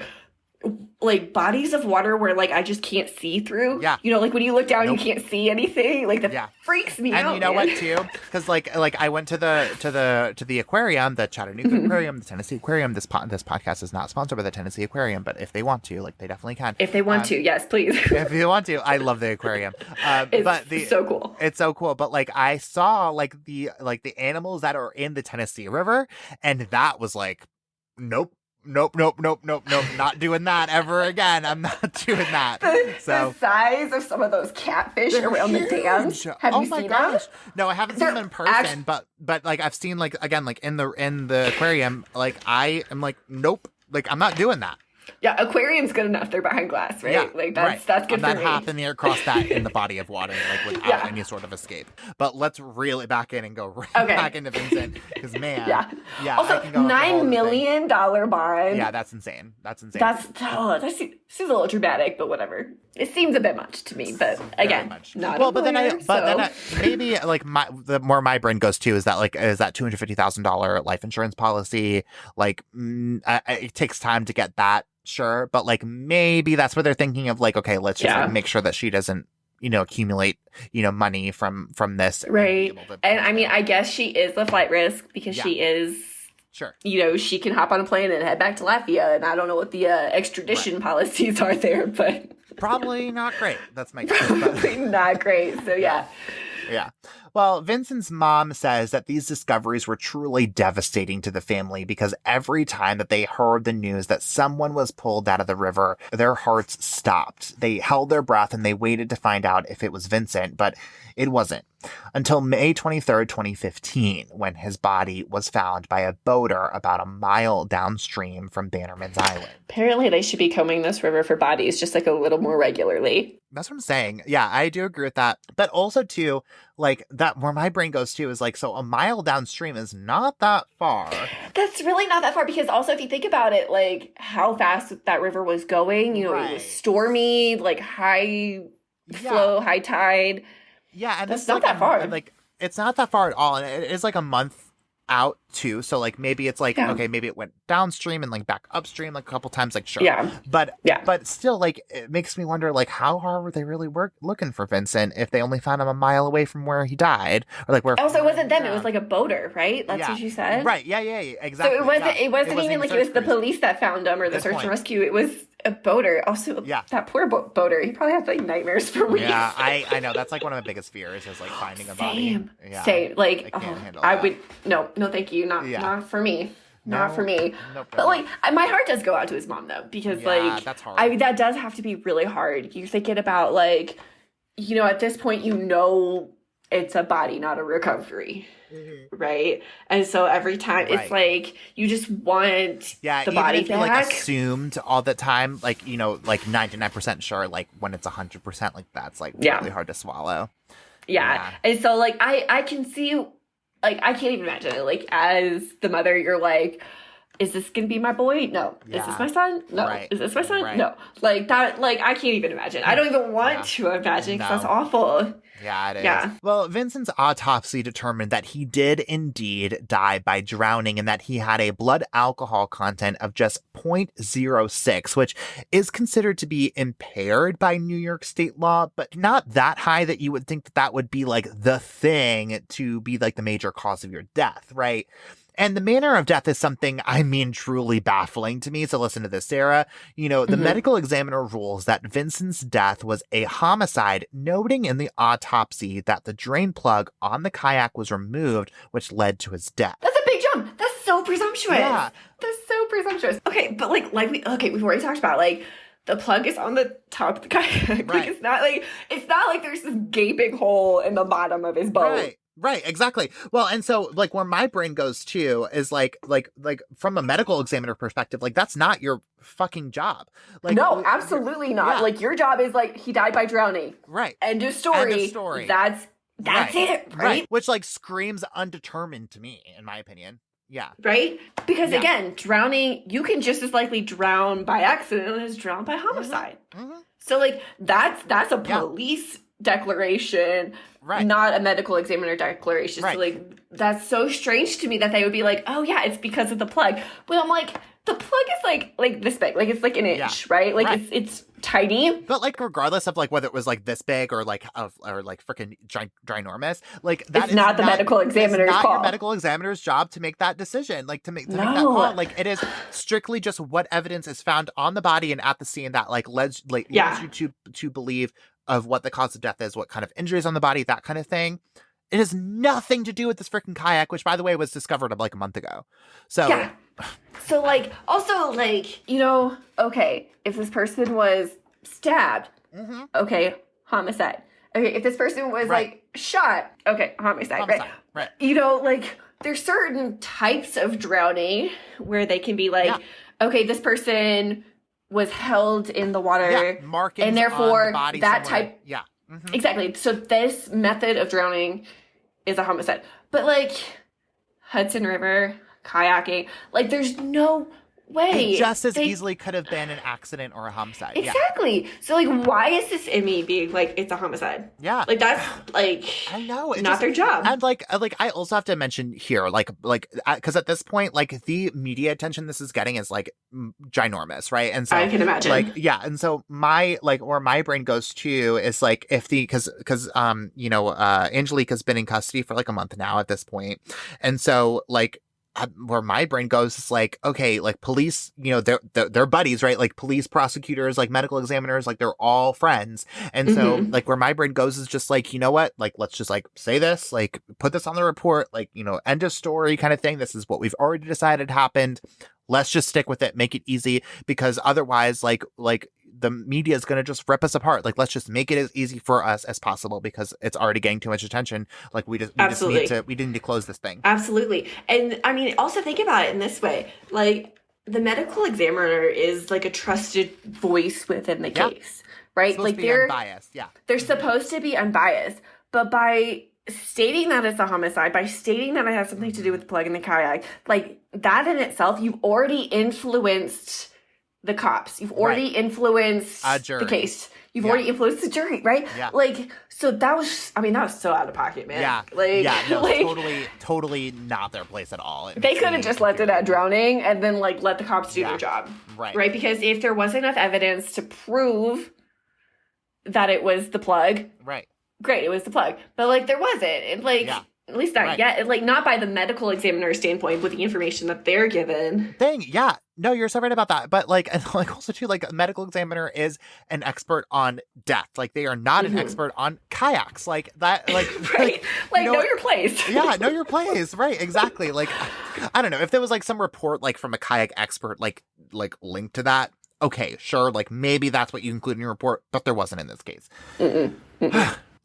like bodies of water where like I just can't see through. Yeah. You know, like when you look down, you can't see anything. Like that freaks me out. And you know what too? Because like I went to the aquarium, the Chattanooga Aquarium, the Tennessee Aquarium. This podcast is not sponsored by the Tennessee Aquarium, but if they want to, like, they definitely can. If they want to, yes, please. If you want to, I love the aquarium. It's so cool. It's so cool. But like, I saw like the animals that are in the Tennessee River, and that was like, nope, not doing that ever again. I'm not doing that. The size of some of those catfish around the dams. Have you seen them? No, I haven't seen them in person, but like, I've seen like, again, like in the aquarium, like I am like, nope, like I'm not doing that. Yeah, aquarium's good enough. They're behind glass, right? Yeah, like that's good for me. Not happening across that in the body of water, like without any sort of escape. But let's reel it back in and go back into Vincent, because man, Also, $9 million bond. Yeah, that's insane. That seems a little dramatic, but whatever. It seems a bit much to me, but again, not well. A But lawyer, then maybe like the more my brain goes to is that $250,000 life insurance policy. Like it takes time to get that, sure, but like maybe that's what they're thinking of. Like, okay, let's just make sure that she doesn't accumulate money from this, right? And I mean, I guess she is the flight risk because she is. Sure. She can hop on a plane and head back to Latvia, and I don't know what the extradition policies are there, but probably not great. That's my guess. Probably not great. So yeah. Well, Vincent's mom says that these discoveries were truly devastating to the family because every time that they heard the news that someone was pulled out of the river, their hearts stopped. They held their breath and they waited to find out if it was Vincent, but it wasn't. Until May 23rd, 2015, when his body was found by a boater about a mile downstream from Bannerman's Island. Apparently, they should be combing this river for bodies just like a little more regularly. That's what I'm saying. Yeah, I do agree with that. But also, too, like that where my brain goes to is like, so a mile downstream is not that far. That's really not that far because also if you think about it, like how fast that river was going, it was stormy, like high flow, high tide. Yeah, and that's not that far. Like it's not that far at all, and it is like a month out too. So like maybe it's like okay, maybe it went downstream and like back upstream like a couple times. Like sure, but still, like it makes me wonder like how hard were they really looking for Vincent if they only found him a mile away from where he died, or like where? Also, it wasn't them; it was like a boater, right? That's what you said, right? Yeah, exactly. So it wasn't even like it was the police that found him or the search and rescue. It was a boater. Also, that poor boater. He probably had like nightmares for weeks. Yeah, I know. That's like one of my biggest fears is like finding a body. Same. Like I can't handle that. Would no, thank you. Not for me. Not for me. But like my heart does go out to his mom though, because like that's hard. That does have to be really hard. You're thinking about like, at this point it's a body, not a recovery. Mm-hmm. Right? And so every time it's like you just want the body back. Like assumed all the time, like like 99% sure, like when it's 100%, like that's like really hard to swallow. Yeah. And so like I can see, like I can't even imagine it. Like as the mother, you're like, is this gonna be my boy? No. Yeah. Is this my son? No. Right. Is this my son? Right. No. Like that. Like I can't even imagine. I don't even want to imagine because that's awful. Yeah, it is. Yeah. Well, Vincent's autopsy determined that he did indeed die by drowning and that he had a blood alcohol content of just 0.06, which is considered to be impaired by New York state law, but not that high that you would think that would be like the thing to be like the major cause of your death, right? And the manner of death is something, truly baffling to me. So listen to this, Sarah. The medical examiner rules that Vincent's death was a homicide, noting in the autopsy that the drain plug on the kayak was removed, which led to his death. That's a big jump. That's so presumptuous. Yeah. That's so presumptuous. Okay, but we've already talked about, like, the plug is on the top of the kayak. Right. Like, it's not like there's this gaping hole in the bottom of his boat. Right, exactly. Well, and so like where my brain goes to is like from a medical examiner perspective, like that's not your fucking job. Like no, absolutely not. Yeah. Like your job is like he died by drowning. Right. End of story. That's it, right? Which like screams undetermined to me, in my opinion. Yeah. Right? Because again, drowning, you can just as likely drown by accident as drown by homicide. Mm-hmm. So like that's a police declaration, not a medical examiner declaration. So like that's so strange to me that they would be like, oh yeah, it's because of the plug. But I'm like, the plug is like this big, like it's like an inch, right? Like it's tiny. But like regardless of like whether it was like this big or like freaking ginormous, like that it's not the medical examiner's call. It's not your medical medical examiner's job to make that decision, like to make that call. Like it is strictly just what evidence is found on the body and at the scene that leads you to believe of what the cause of death is, what kind of injuries on the body, that kind of thing. It has nothing to do with this freaking kayak, which, by the way, was discovered like a month ago. So, yeah. So, like, also, like, okay, if this person was stabbed, okay, homicide. Okay, if this person was, like, shot, okay, homicide. Right. Like, there's certain types of drowning where they can be like, okay, this person was held in the water. Markings and therefore on the body that somewhere. type. Yeah. Mm-hmm. Exactly. So this method of drowning is a homicide. But like Hudson River, kayaking, like there's no way. It just as easily could have been an accident or a homicide. Exactly. Yeah. So like, why is this Emmy being like, it's a homicide? Yeah. Like that's like, I know. Not their job. And like I also have to mention here, because at this point, like the media attention this is getting is like ginormous, right? And so I can imagine. Like, yeah. And so where my brain goes to is like, if because Angelika's been in custody for like a month now at this point. And so like, where my brain goes is like, okay, like police, they're buddies, right? Like police, prosecutors, like medical examiners, like they're all friends. And so like where my brain goes is just like, you know what? Like, let's just like say this, like put this on the report, like, end of story kind of thing. This is what we've already decided happened. Let's just stick with it, make it easy, because otherwise like the media is going to just rip us apart. Like, let's just make it as easy for us as possible because it's already getting too much attention. Like we need to close this thing. Absolutely. And I mean, also think about it in this way. Like the medical examiner is like a trusted voice within the case, right? Like they're unbiased. Yeah. They're supposed to be unbiased, but by stating that it's a homicide, by stating that it has something to do with the plug in the kayak, like that in itself, you've already influenced the cops. You've already influenced the case. You've already influenced the jury, right? Yeah. Like, so that was so out of pocket, man. Yeah. Like, no, like, totally not their place at all. They could have just left it at drowning and then like let the cops do their job. Right. Because if there was enough evidence to prove that it was the plug. Right. Great, it was the plug. But like there wasn't. And like at least not yet. Like not by the medical examiner standpoint with the information that they're given. Yeah. No, you're so right about that. But like, and like also too, like a medical examiner is an expert on death. Like they are not an expert on kayaks. Like that, like right. Like know your place. Yeah, know your place. Right. Exactly. Like I don't know if there was like some report like from a kayak expert like linked to that. Okay, sure. Like maybe that's what you include in your report, but there wasn't in this case.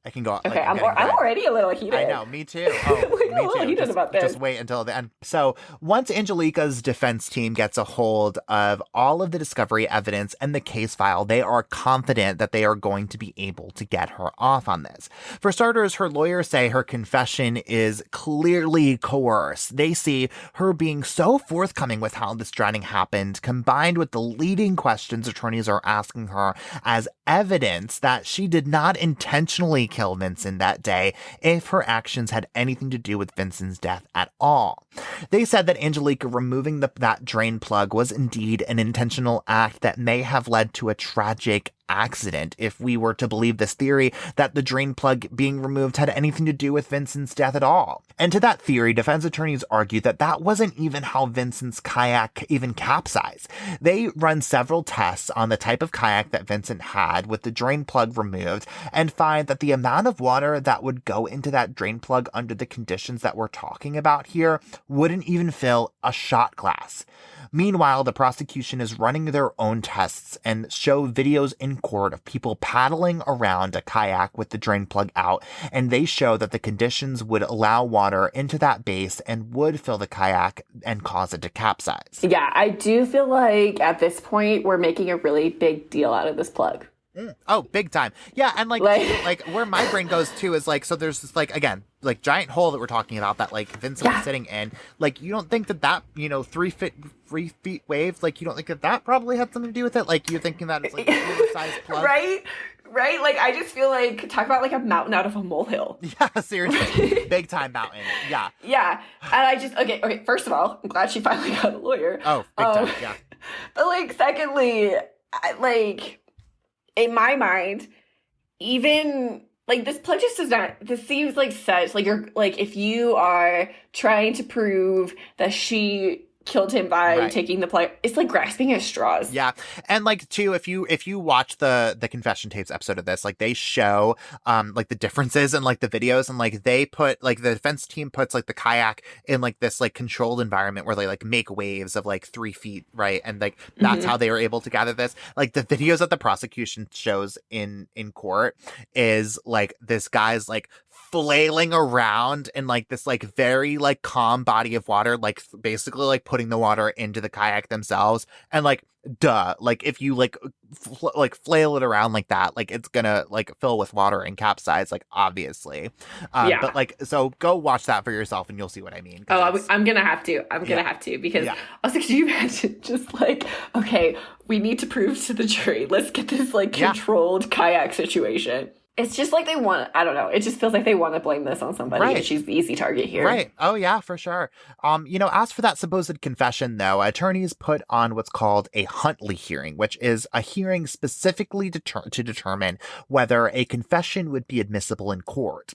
I can go. Okay, I'm already a little heated. I know, me too. Oh, me a little heated about this. Just wait until the end. So once Angelika's defense team gets a hold of all of the discovery evidence and the case file, they are confident that they are going to be able to get her off on this. For starters, her lawyers say her confession is clearly coerced. They see her being so forthcoming with how this drowning happened, combined with the leading questions attorneys are asking her as evidence that she did not intentionally kill Vincent that day if her actions had anything to do with Vincent's death at all. They said that Angelika removing that drain plug was indeed an intentional act that may have led to a tragic accident if we were to believe this theory that the drain plug being removed had anything to do with Vincent's death at all. And to that theory, defense attorneys argue that that wasn't even how Vincent's kayak even capsized. They run several tests on the type of kayak that Vincent had with the drain plug removed and find that the amount of water that would go into that drain plug under the conditions that we're talking about here wouldn't even fill a shot glass. Meanwhile, the prosecution is running their own tests and show videos in court of people paddling around a kayak with the drain plug out, and they show that the conditions would allow water into that base and would fill the kayak and cause it to capsize. Yeah, I do feel like at this point we're making a really big deal out of this plug. Oh, big time. Yeah, and like where my brain goes to is like, so there's this like, again, like giant hole that we're talking about that like Vincent was sitting in. Like, you don't think that 3 feet wave, like you don't think that probably had something to do with it? Like you're thinking that it's like a oversized plug. Right? Like I just feel like, talk about like a mountain out of a molehill. Yeah, seriously. Big time mountain. Yeah. Yeah. And I just, okay, first of all, I'm glad she finally got a lawyer. Oh, big time, yeah. But like, secondly, in my mind, even like this plug just does not, this seems like such, like you're like, if you are trying to prove that she killed him by taking the plug, it's like grasping at straws. Yeah. And like too, if you watch the confession tapes episode of this, like they show like the differences in like the videos, and like they put like the defense team puts like the kayak in like this like controlled environment where they like make waves of like 3 feet, right? And like that's how they were able to gather this. Like the videos that the prosecution shows in court is like this guy's like flailing around in like this like very like calm body of water, like basically like putting the water into the kayak themselves. And like, duh, like if you like like flail it around like that, like it's gonna like fill with water and capsize, like obviously. But like, so go watch that for yourself and you'll see what I mean. Oh, I'm gonna have to. I'm gonna have to, because I was like, can you imagine just like, okay, we need to prove to the jury, let's get this like controlled kayak situation. It's just like they want, I don't know. It just feels like they want to blame this on somebody. Right. And she's the easy target here. Right. Oh, yeah, for sure. As for that supposed confession, though, attorneys put on what's called a Huntley hearing, which is a hearing specifically to determine whether a confession would be admissible in court.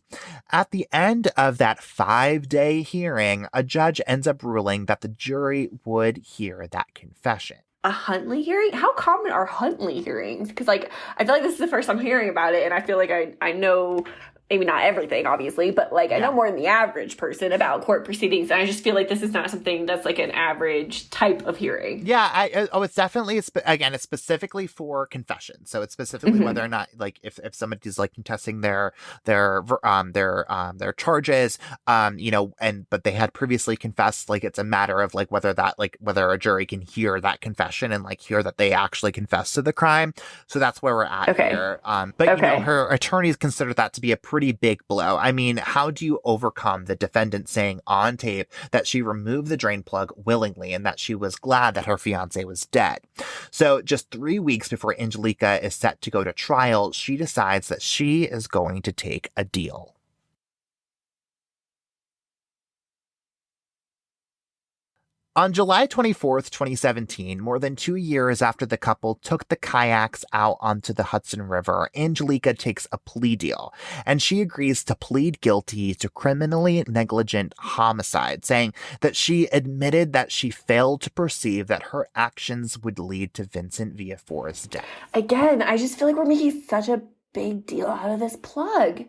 At the end of that 5-day hearing, a judge ends up ruling that the jury would hear that confession. A Huntley hearing? How common are Huntley hearings? Because, like, I feel like this is the first I'm hearing about it, and I feel like I know, maybe not everything, obviously, but, like, I know more than the average person about court proceedings, and I just feel like this is not something that's, like, an average type of hearing. Yeah, it's definitely, again, it's specifically for confession, so it's specifically whether or not, like, if somebody's, like, contesting their charges, but they had previously confessed, like, it's a matter of, like, whether a jury can hear that confession and, like, hear that they actually confessed to the crime, so that's where we're at here. Her attorneys consider that to be a pretty big blow. I mean, how do you overcome the defendant saying on tape that she removed the drain plug willingly and that she was glad that her fiance was dead? So just 3 weeks before Angelika is set to go to trial, she decides that she is going to take a deal. On July 24th, 2017, more than 2 years after the couple took the kayaks out onto the Hudson River, Angelika takes a plea deal, and she agrees to plead guilty to criminally negligent homicide, saying that she admitted that she failed to perceive that her actions would lead to Vincent Viafore's death. Again, I just feel like we're making such a big deal out of this plug.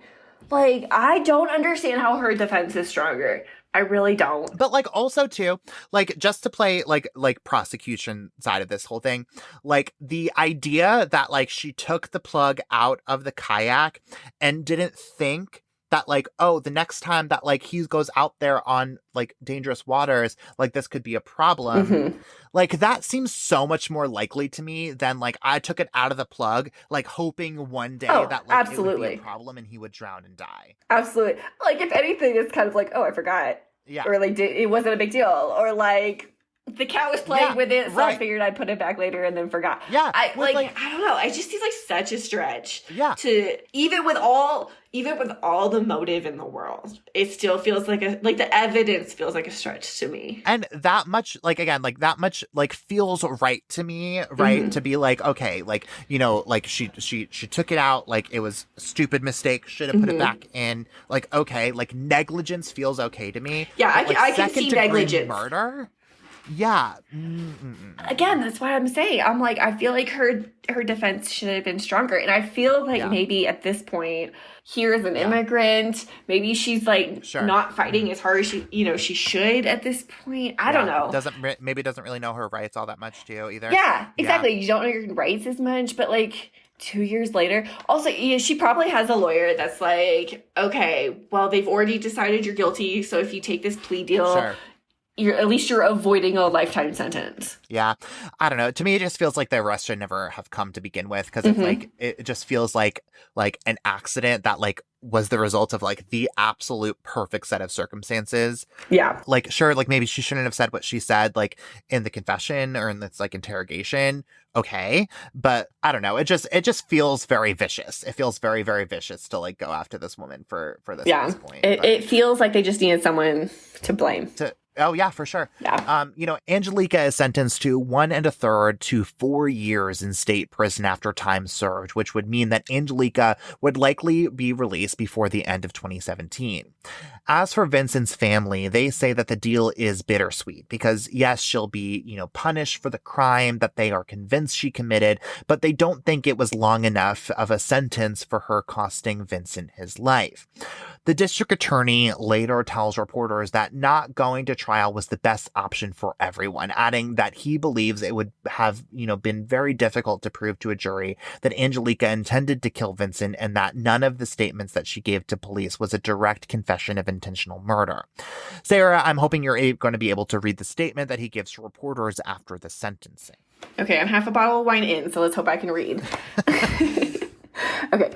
Like, I don't understand how her defense is stronger. I really don't. But, like, also, too, like, just to play, like prosecution side of this whole thing, like, the idea that, like, she took the plug out of the kayak and didn't think that, like, oh, the next time that, like, he goes out there on, like, dangerous waters, like, this could be a problem. Like, that seems so much more likely to me than, like, I took it out of the plug, like, hoping one day that, like, it would be a problem and he would drown and die. Absolutely. Like, if anything, it's kind of like, oh, I forgot. Yeah. Or, like, it wasn't a big deal. Or, like, the cat was playing with it, so I figured I'd put it back later and then forgot. Yeah. I don't know. It just seems like such a stretch. Yeah. To, even with all the motive in the world, it still feels like the evidence feels like a stretch to me. And that much, like, again, like, that much, like, feels right to me, right? To be like, okay, like, you know, like, she took it out, like, it was a stupid mistake, should have put it back in, like, okay, like, negligence feels okay to me. Yeah, but, like, I can see negligence. Murder? Yeah. Again, that's why I'm saying, I'm like, I feel like her defense should have been stronger. And I feel like maybe at this point, here as an immigrant, maybe she's like not fighting as hard as she should at this point. I don't know. Doesn't really know her rights all that much too either. Yeah, exactly. You don't know your rights as much, but like 2 years later, also, she probably has a lawyer that's like, okay, well, they've already decided you're guilty. So if you take this plea deal, at least you're avoiding a lifetime sentence. Yeah. I don't know. To me, it just feels like the arrest should never have come to begin with, because it's like, it just feels like an accident that, like, was the result of, like, the absolute perfect set of circumstances. Yeah. Like, sure, like, maybe she shouldn't have said what she said, like, in the confession or in this, like, interrogation. Okay. But I don't know. It just feels very vicious. It feels very, very vicious to, like, go after this woman for this, at this point. It feels like they just needed someone to blame. Oh, yeah, for sure. Yeah. Angelika is sentenced to 1 1/3 to 4 years in state prison after time served, which would mean that Angelika would likely be released before the end of 2017. As for Vincent's family, they say that the deal is bittersweet because, yes, she'll be, punished for the crime that they are convinced she committed, but they don't think it was long enough of a sentence for her costing Vincent his life. The district attorney later tells reporters that not going to trial was the best option for everyone, adding that he believes it would have, been very difficult to prove to a jury that Angelika intended to kill Vincent and that none of the statements that she gave to police was a direct confession of intentional murder. Sarah, I'm hoping you're going to be able to read the statement that he gives to reporters after the sentencing. Okay, I'm half a bottle of wine in, so let's hope I can read. Okay.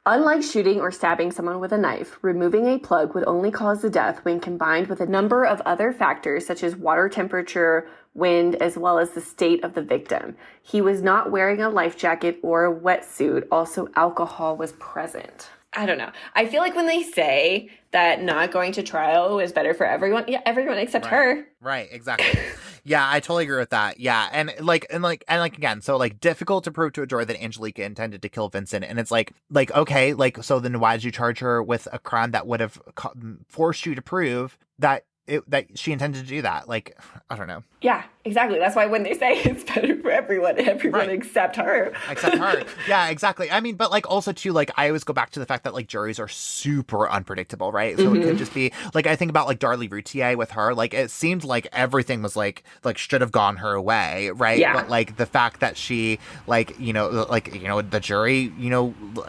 Unlike shooting or stabbing someone with a knife, removing a plug would only cause the death when combined with a number of other factors such as water temperature, wind, as well as the state of the victim. He was not wearing a life jacket or a wetsuit. Also, alcohol was present. I don't know. I feel like when they say that not going to trial is better for everyone, everyone except her. Right, exactly. Yeah, I totally agree with that. Yeah, and again, so like difficult to prove to a jury that Angelika intended to kill Vincent, and it's like okay, so then why did you charge her with a crime that would have forced you to prove that that she intended to do that? Like, I don't know. Yeah, exactly. That's why when they say it's better for everyone right. Except her. Except her. Yeah, exactly. I mean, but also too, I always go back to the fact that juries are super unpredictable, right? So it could just be I think about Darlie Routier with her. It seemed like everything was should have gone her way, right? Yeah. But the fact that she the jury,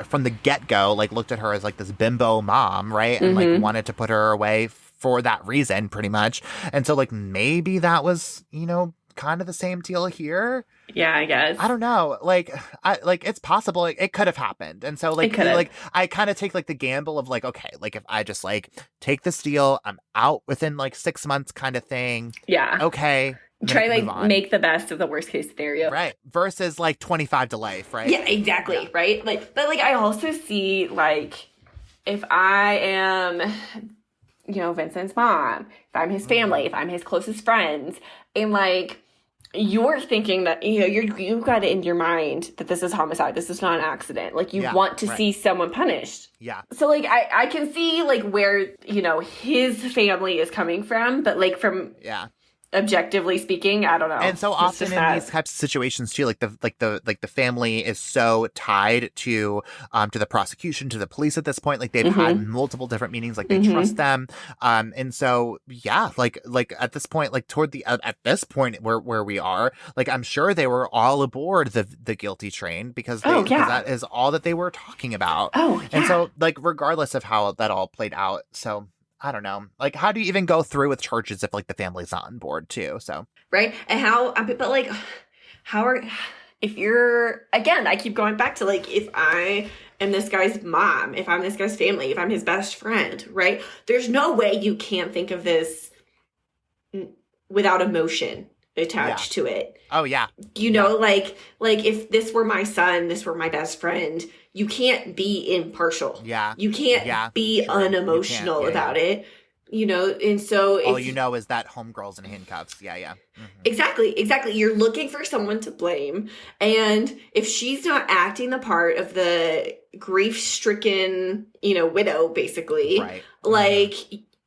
from the get-go, looked at her as this bimbo mom, right? And wanted to put her away for that reason, pretty much. And so maybe that was, kind of the same deal here. Yeah, I guess. I don't know. It's possible. It could have happened. And so I kind of take the gamble of okay, if I just take this deal, I'm out within 6 months kind of thing. Yeah. Okay. Try make the best of the worst case scenario. Right. Versus 25 to life, right? Yeah, exactly. Yeah. Right. But I also see if I am Vincent's mom, if I'm his family, if I'm his closest friends, and you're thinking that, you've got it in your mind that this is homicide, this is not an accident. You want to see someone punished. Yeah. So I can see where, his family is coming from, but from objectively speaking, I don't know. And so often in these types of situations too, the family is so tied to the prosecution, to the police at this point. They've had multiple different meetings, they trust them. And so at this point, toward the at this point where we are, I'm sure they were all aboard the guilty train because because that is all that they were talking about. Oh, yeah. And so regardless of how that all played out, so I don't know. How do you even go through with charges if the family's not on board too? So right, and how if you're, again, I keep going back to if I am this guy's mom, if I'm this guy's family, if I'm his best friend, right? There's no way you can't think of this without emotion attached to it. Oh yeah. If this were my son, this were my best friend, you can't be impartial. Yeah. You can't be unemotional about it. And so all is that homegirl's in handcuffs. Yeah, yeah. Mm-hmm. Exactly. You're looking for someone to blame. And if she's not acting the part of the grief-stricken, widow, basically, right.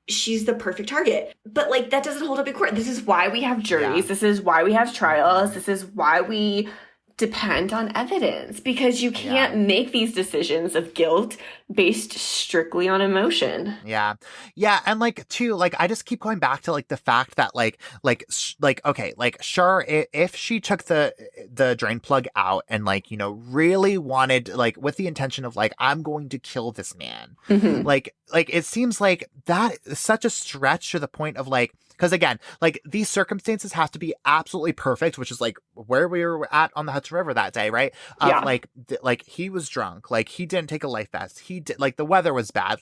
She's the perfect target. But that doesn't hold up in court. This is why we have juries. Yeah. This is why we have trials. This is why we depend on evidence, because you can't make these decisions of guilt based strictly on emotion. Yeah. Yeah. And too, I just keep going back to the fact that okay, sure, if she took the drain plug out and really wanted with the intention of I'm going to kill this man, it seems that is such a stretch to the point of because again, these circumstances have to be absolutely perfect, which is where we were at on the Hudson River that day, right? He was drunk, he didn't take a life vest, he did, the weather was bad,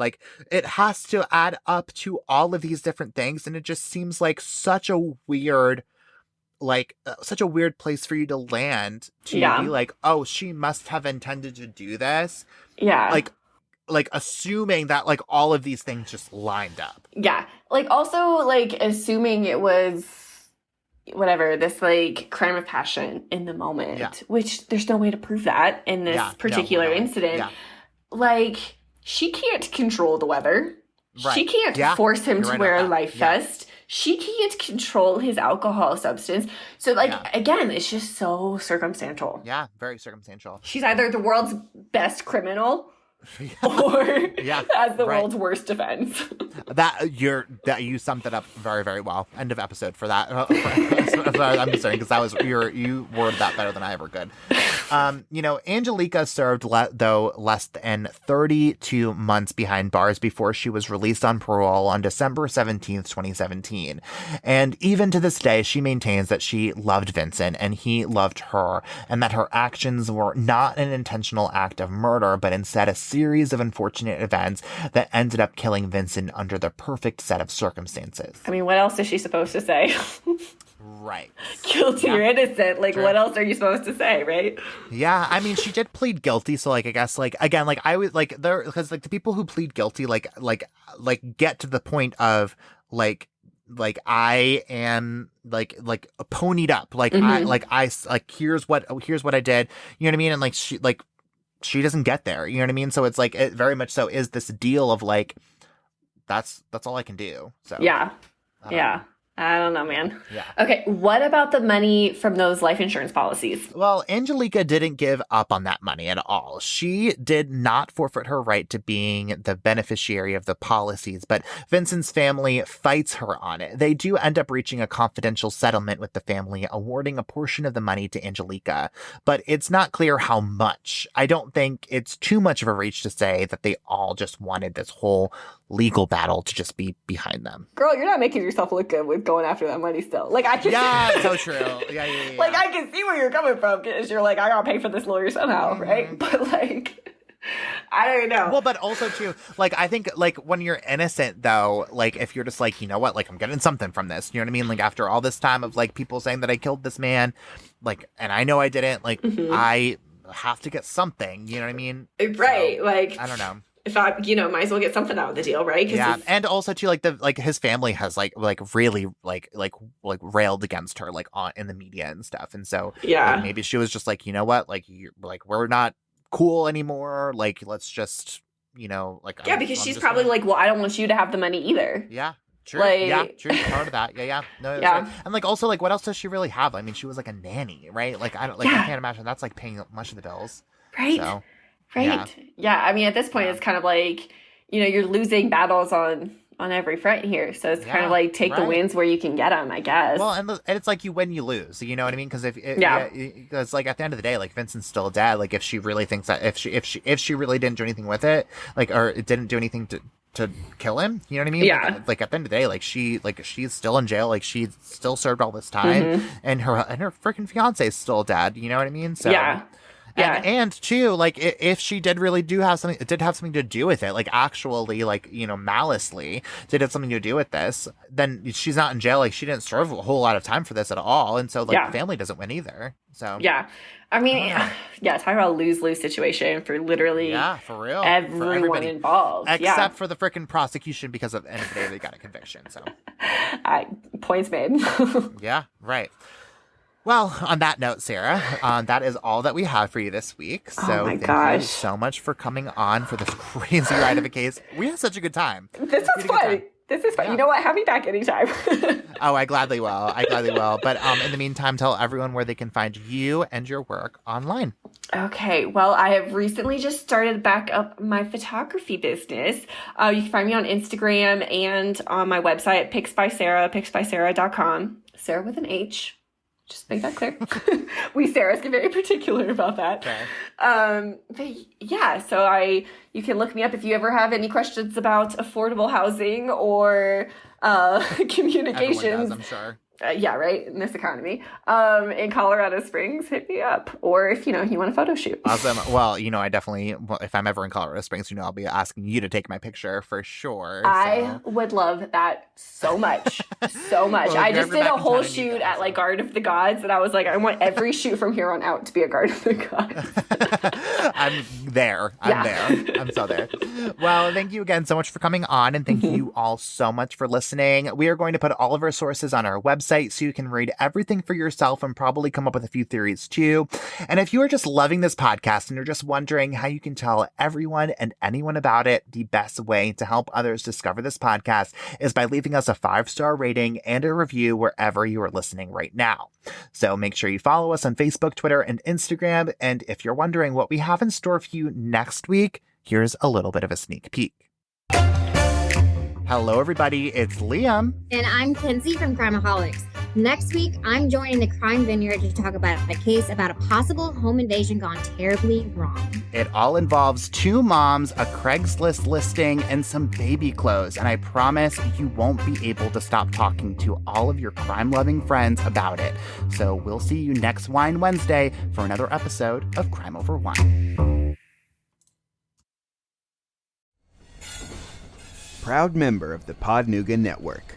it has to add up to all of these different things, and it just seems such a weird place for you to land to be oh, she must have intended to do this. Yeah. Assuming that all of these things just lined up. Yeah. Also assuming it was whatever, this crime of passion in the moment, which there's no way to prove that in this particular incident. Yeah. She can't control the weather. Right. She can't force him to wear a life vest. She can't control his alcohol substance. So, again, it's just so circumstantial. Yeah, very circumstantial. She's either the world's best criminal or as the world's worst defense. You summed it up very, very well. End of episode for that. I'm just saying, because you worded that better than I ever could. Angelika served less than 32 months behind bars before she was released on parole on December 17th, 2017. And even to this day, she maintains that she loved Vincent and he loved her, and that her actions were not an intentional act of murder, but instead a series of unfortunate events that ended up killing Vincent under the perfect set of circumstances. I mean, what else is she supposed to say? Right. Guilty or innocent. Like, what else are you supposed to say, right? Yeah, I mean, she did plead guilty, so, like, I guess, like, again, like, I would, like, there, because, like, the people who plead guilty, like, get to the point of, like, I am, like, ponied up, like, here's what I did, you know what I mean? And, like, she doesn't get there, you know what I mean? So it's, like, it very much so is this deal of, like, that's all I can do, so. Yeah. I don't know, man. Yeah. Okay, what about the money from those life insurance policies? Well, Angelika didn't give up on that money at all. She did not forfeit her right to being the beneficiary of the policies, but Vincent's family fights her on it. They do end up reaching a confidential settlement with the family, awarding a portion of the money to Angelika, but it's not clear how much. I don't think it's too much of a reach to say that they all just wanted this whole legal battle to just be behind them. Girl, you're not making yourself look good with going after that money still. Like, I can so true. Yeah. Like, I can see where you're coming from, because you're like, I gotta pay for this lawyer somehow, right? But, like, I don't know. Well, but also, too, like, I think, like, when you're innocent, though, like, if you're just like, you know what, like, I'm getting something from this, you know what I mean? Like, after all this time of, like, people saying that I killed this man, like, and I know I didn't, like, I have to get something, you know what I mean? Right, so, like, I don't know. If I, might as well get something out of the deal, right? Yeah, and also too, like his family has like really like railed against her like in the media and stuff, and so like, maybe she was just like, you know what, like we're not cool anymore, like let's just like because she's probably like, well, I don't want you to have the money either. Yeah. True. Like, yeah, true. Part of that. Yeah. No, right. And like also like what else does she really have? I mean, she was like a nanny, right? Like I can't imagine that's like paying much of the bills. Right. So, right. Yeah. I mean, at this point it's kind of like, you're losing battles on every front here. So it's kind of like take the wins where you can get them, I guess. Well, and it's like you win, you lose. You know what I mean? Because because like at the end of the day, like Vincent's still dead. Like if she really thinks that if she really didn't do anything with it, like, or it didn't do anything to kill him, you know what I mean? Yeah. Like at the end of the day, like she's still in jail, like she still served all this time, and her freaking fiance is still dead. You know what I mean? So yeah. And too, like if she did really have something to do with it, like actually, like malicely did have something to do with this, then she's not in jail. Like she didn't serve a whole lot of time for this at all, and so like the family doesn't win either. So yeah. I mean, talk about a lose-lose situation for literally for real. Everyone involved. Except for the freaking prosecution, because at the end of the day, they got a conviction. So points made. Yeah, right. Well, on that note, Sarah, that is all that we have for you this week. So thank you so much for coming on for this crazy ride of a case. We had such a good time. This was fun. This is fun. Yeah. You know what? Have me back anytime. Oh, I gladly will. But in the meantime, tell everyone where they can find you and your work online. Okay. Well, I have recently just started back up my photography business. You can find me on Instagram and on my website, picsbysarah.com. Sarah with an H. Just make that clear. We Sarahs get very particular about that. Okay. But yeah, so you can look me up if you ever have any questions about affordable housing or communications. Everyone does, I'm sure. Yeah, right, in this economy. In Colorado Springs, hit me up. Or if, you want a photo shoot. Awesome. Well, I definitely, if I'm ever in Colorado Springs, I'll be asking you to take my picture for sure. I would love that so much. So much. Well, I just did a whole shoot at like Guard of the Gods, and I was like, I want every shoot from here on out to be a Guard of the Gods. I'm there. I'm so there. Well, thank you again so much for coming on, and thank you all so much for listening. We are going to put all of our sources on our website so you can read everything for yourself and probably come up with a few theories too. And if you are just loving this podcast and you're just wondering how you can tell everyone and anyone about it, the best way to help others discover this podcast is by leaving us a 5-star rating and a review wherever you are listening right now. So make sure you follow us on Facebook, Twitter, and Instagram. And if you're wondering what we have in store for you next week, Here's a little bit of a sneak peek. Hello, everybody. It's Liam. And I'm Kenzie from Crimeaholics. Next week, I'm joining the Crime Vineyard to talk about a case about a possible home invasion gone terribly wrong. It all involves 2 moms, a Craigslist listing, and some baby clothes. And I promise you won't be able to stop talking to all of your crime-loving friends about it. So we'll see you next Wine Wednesday for another episode of Crime Over Wine. Proud member of the Podnuga Network.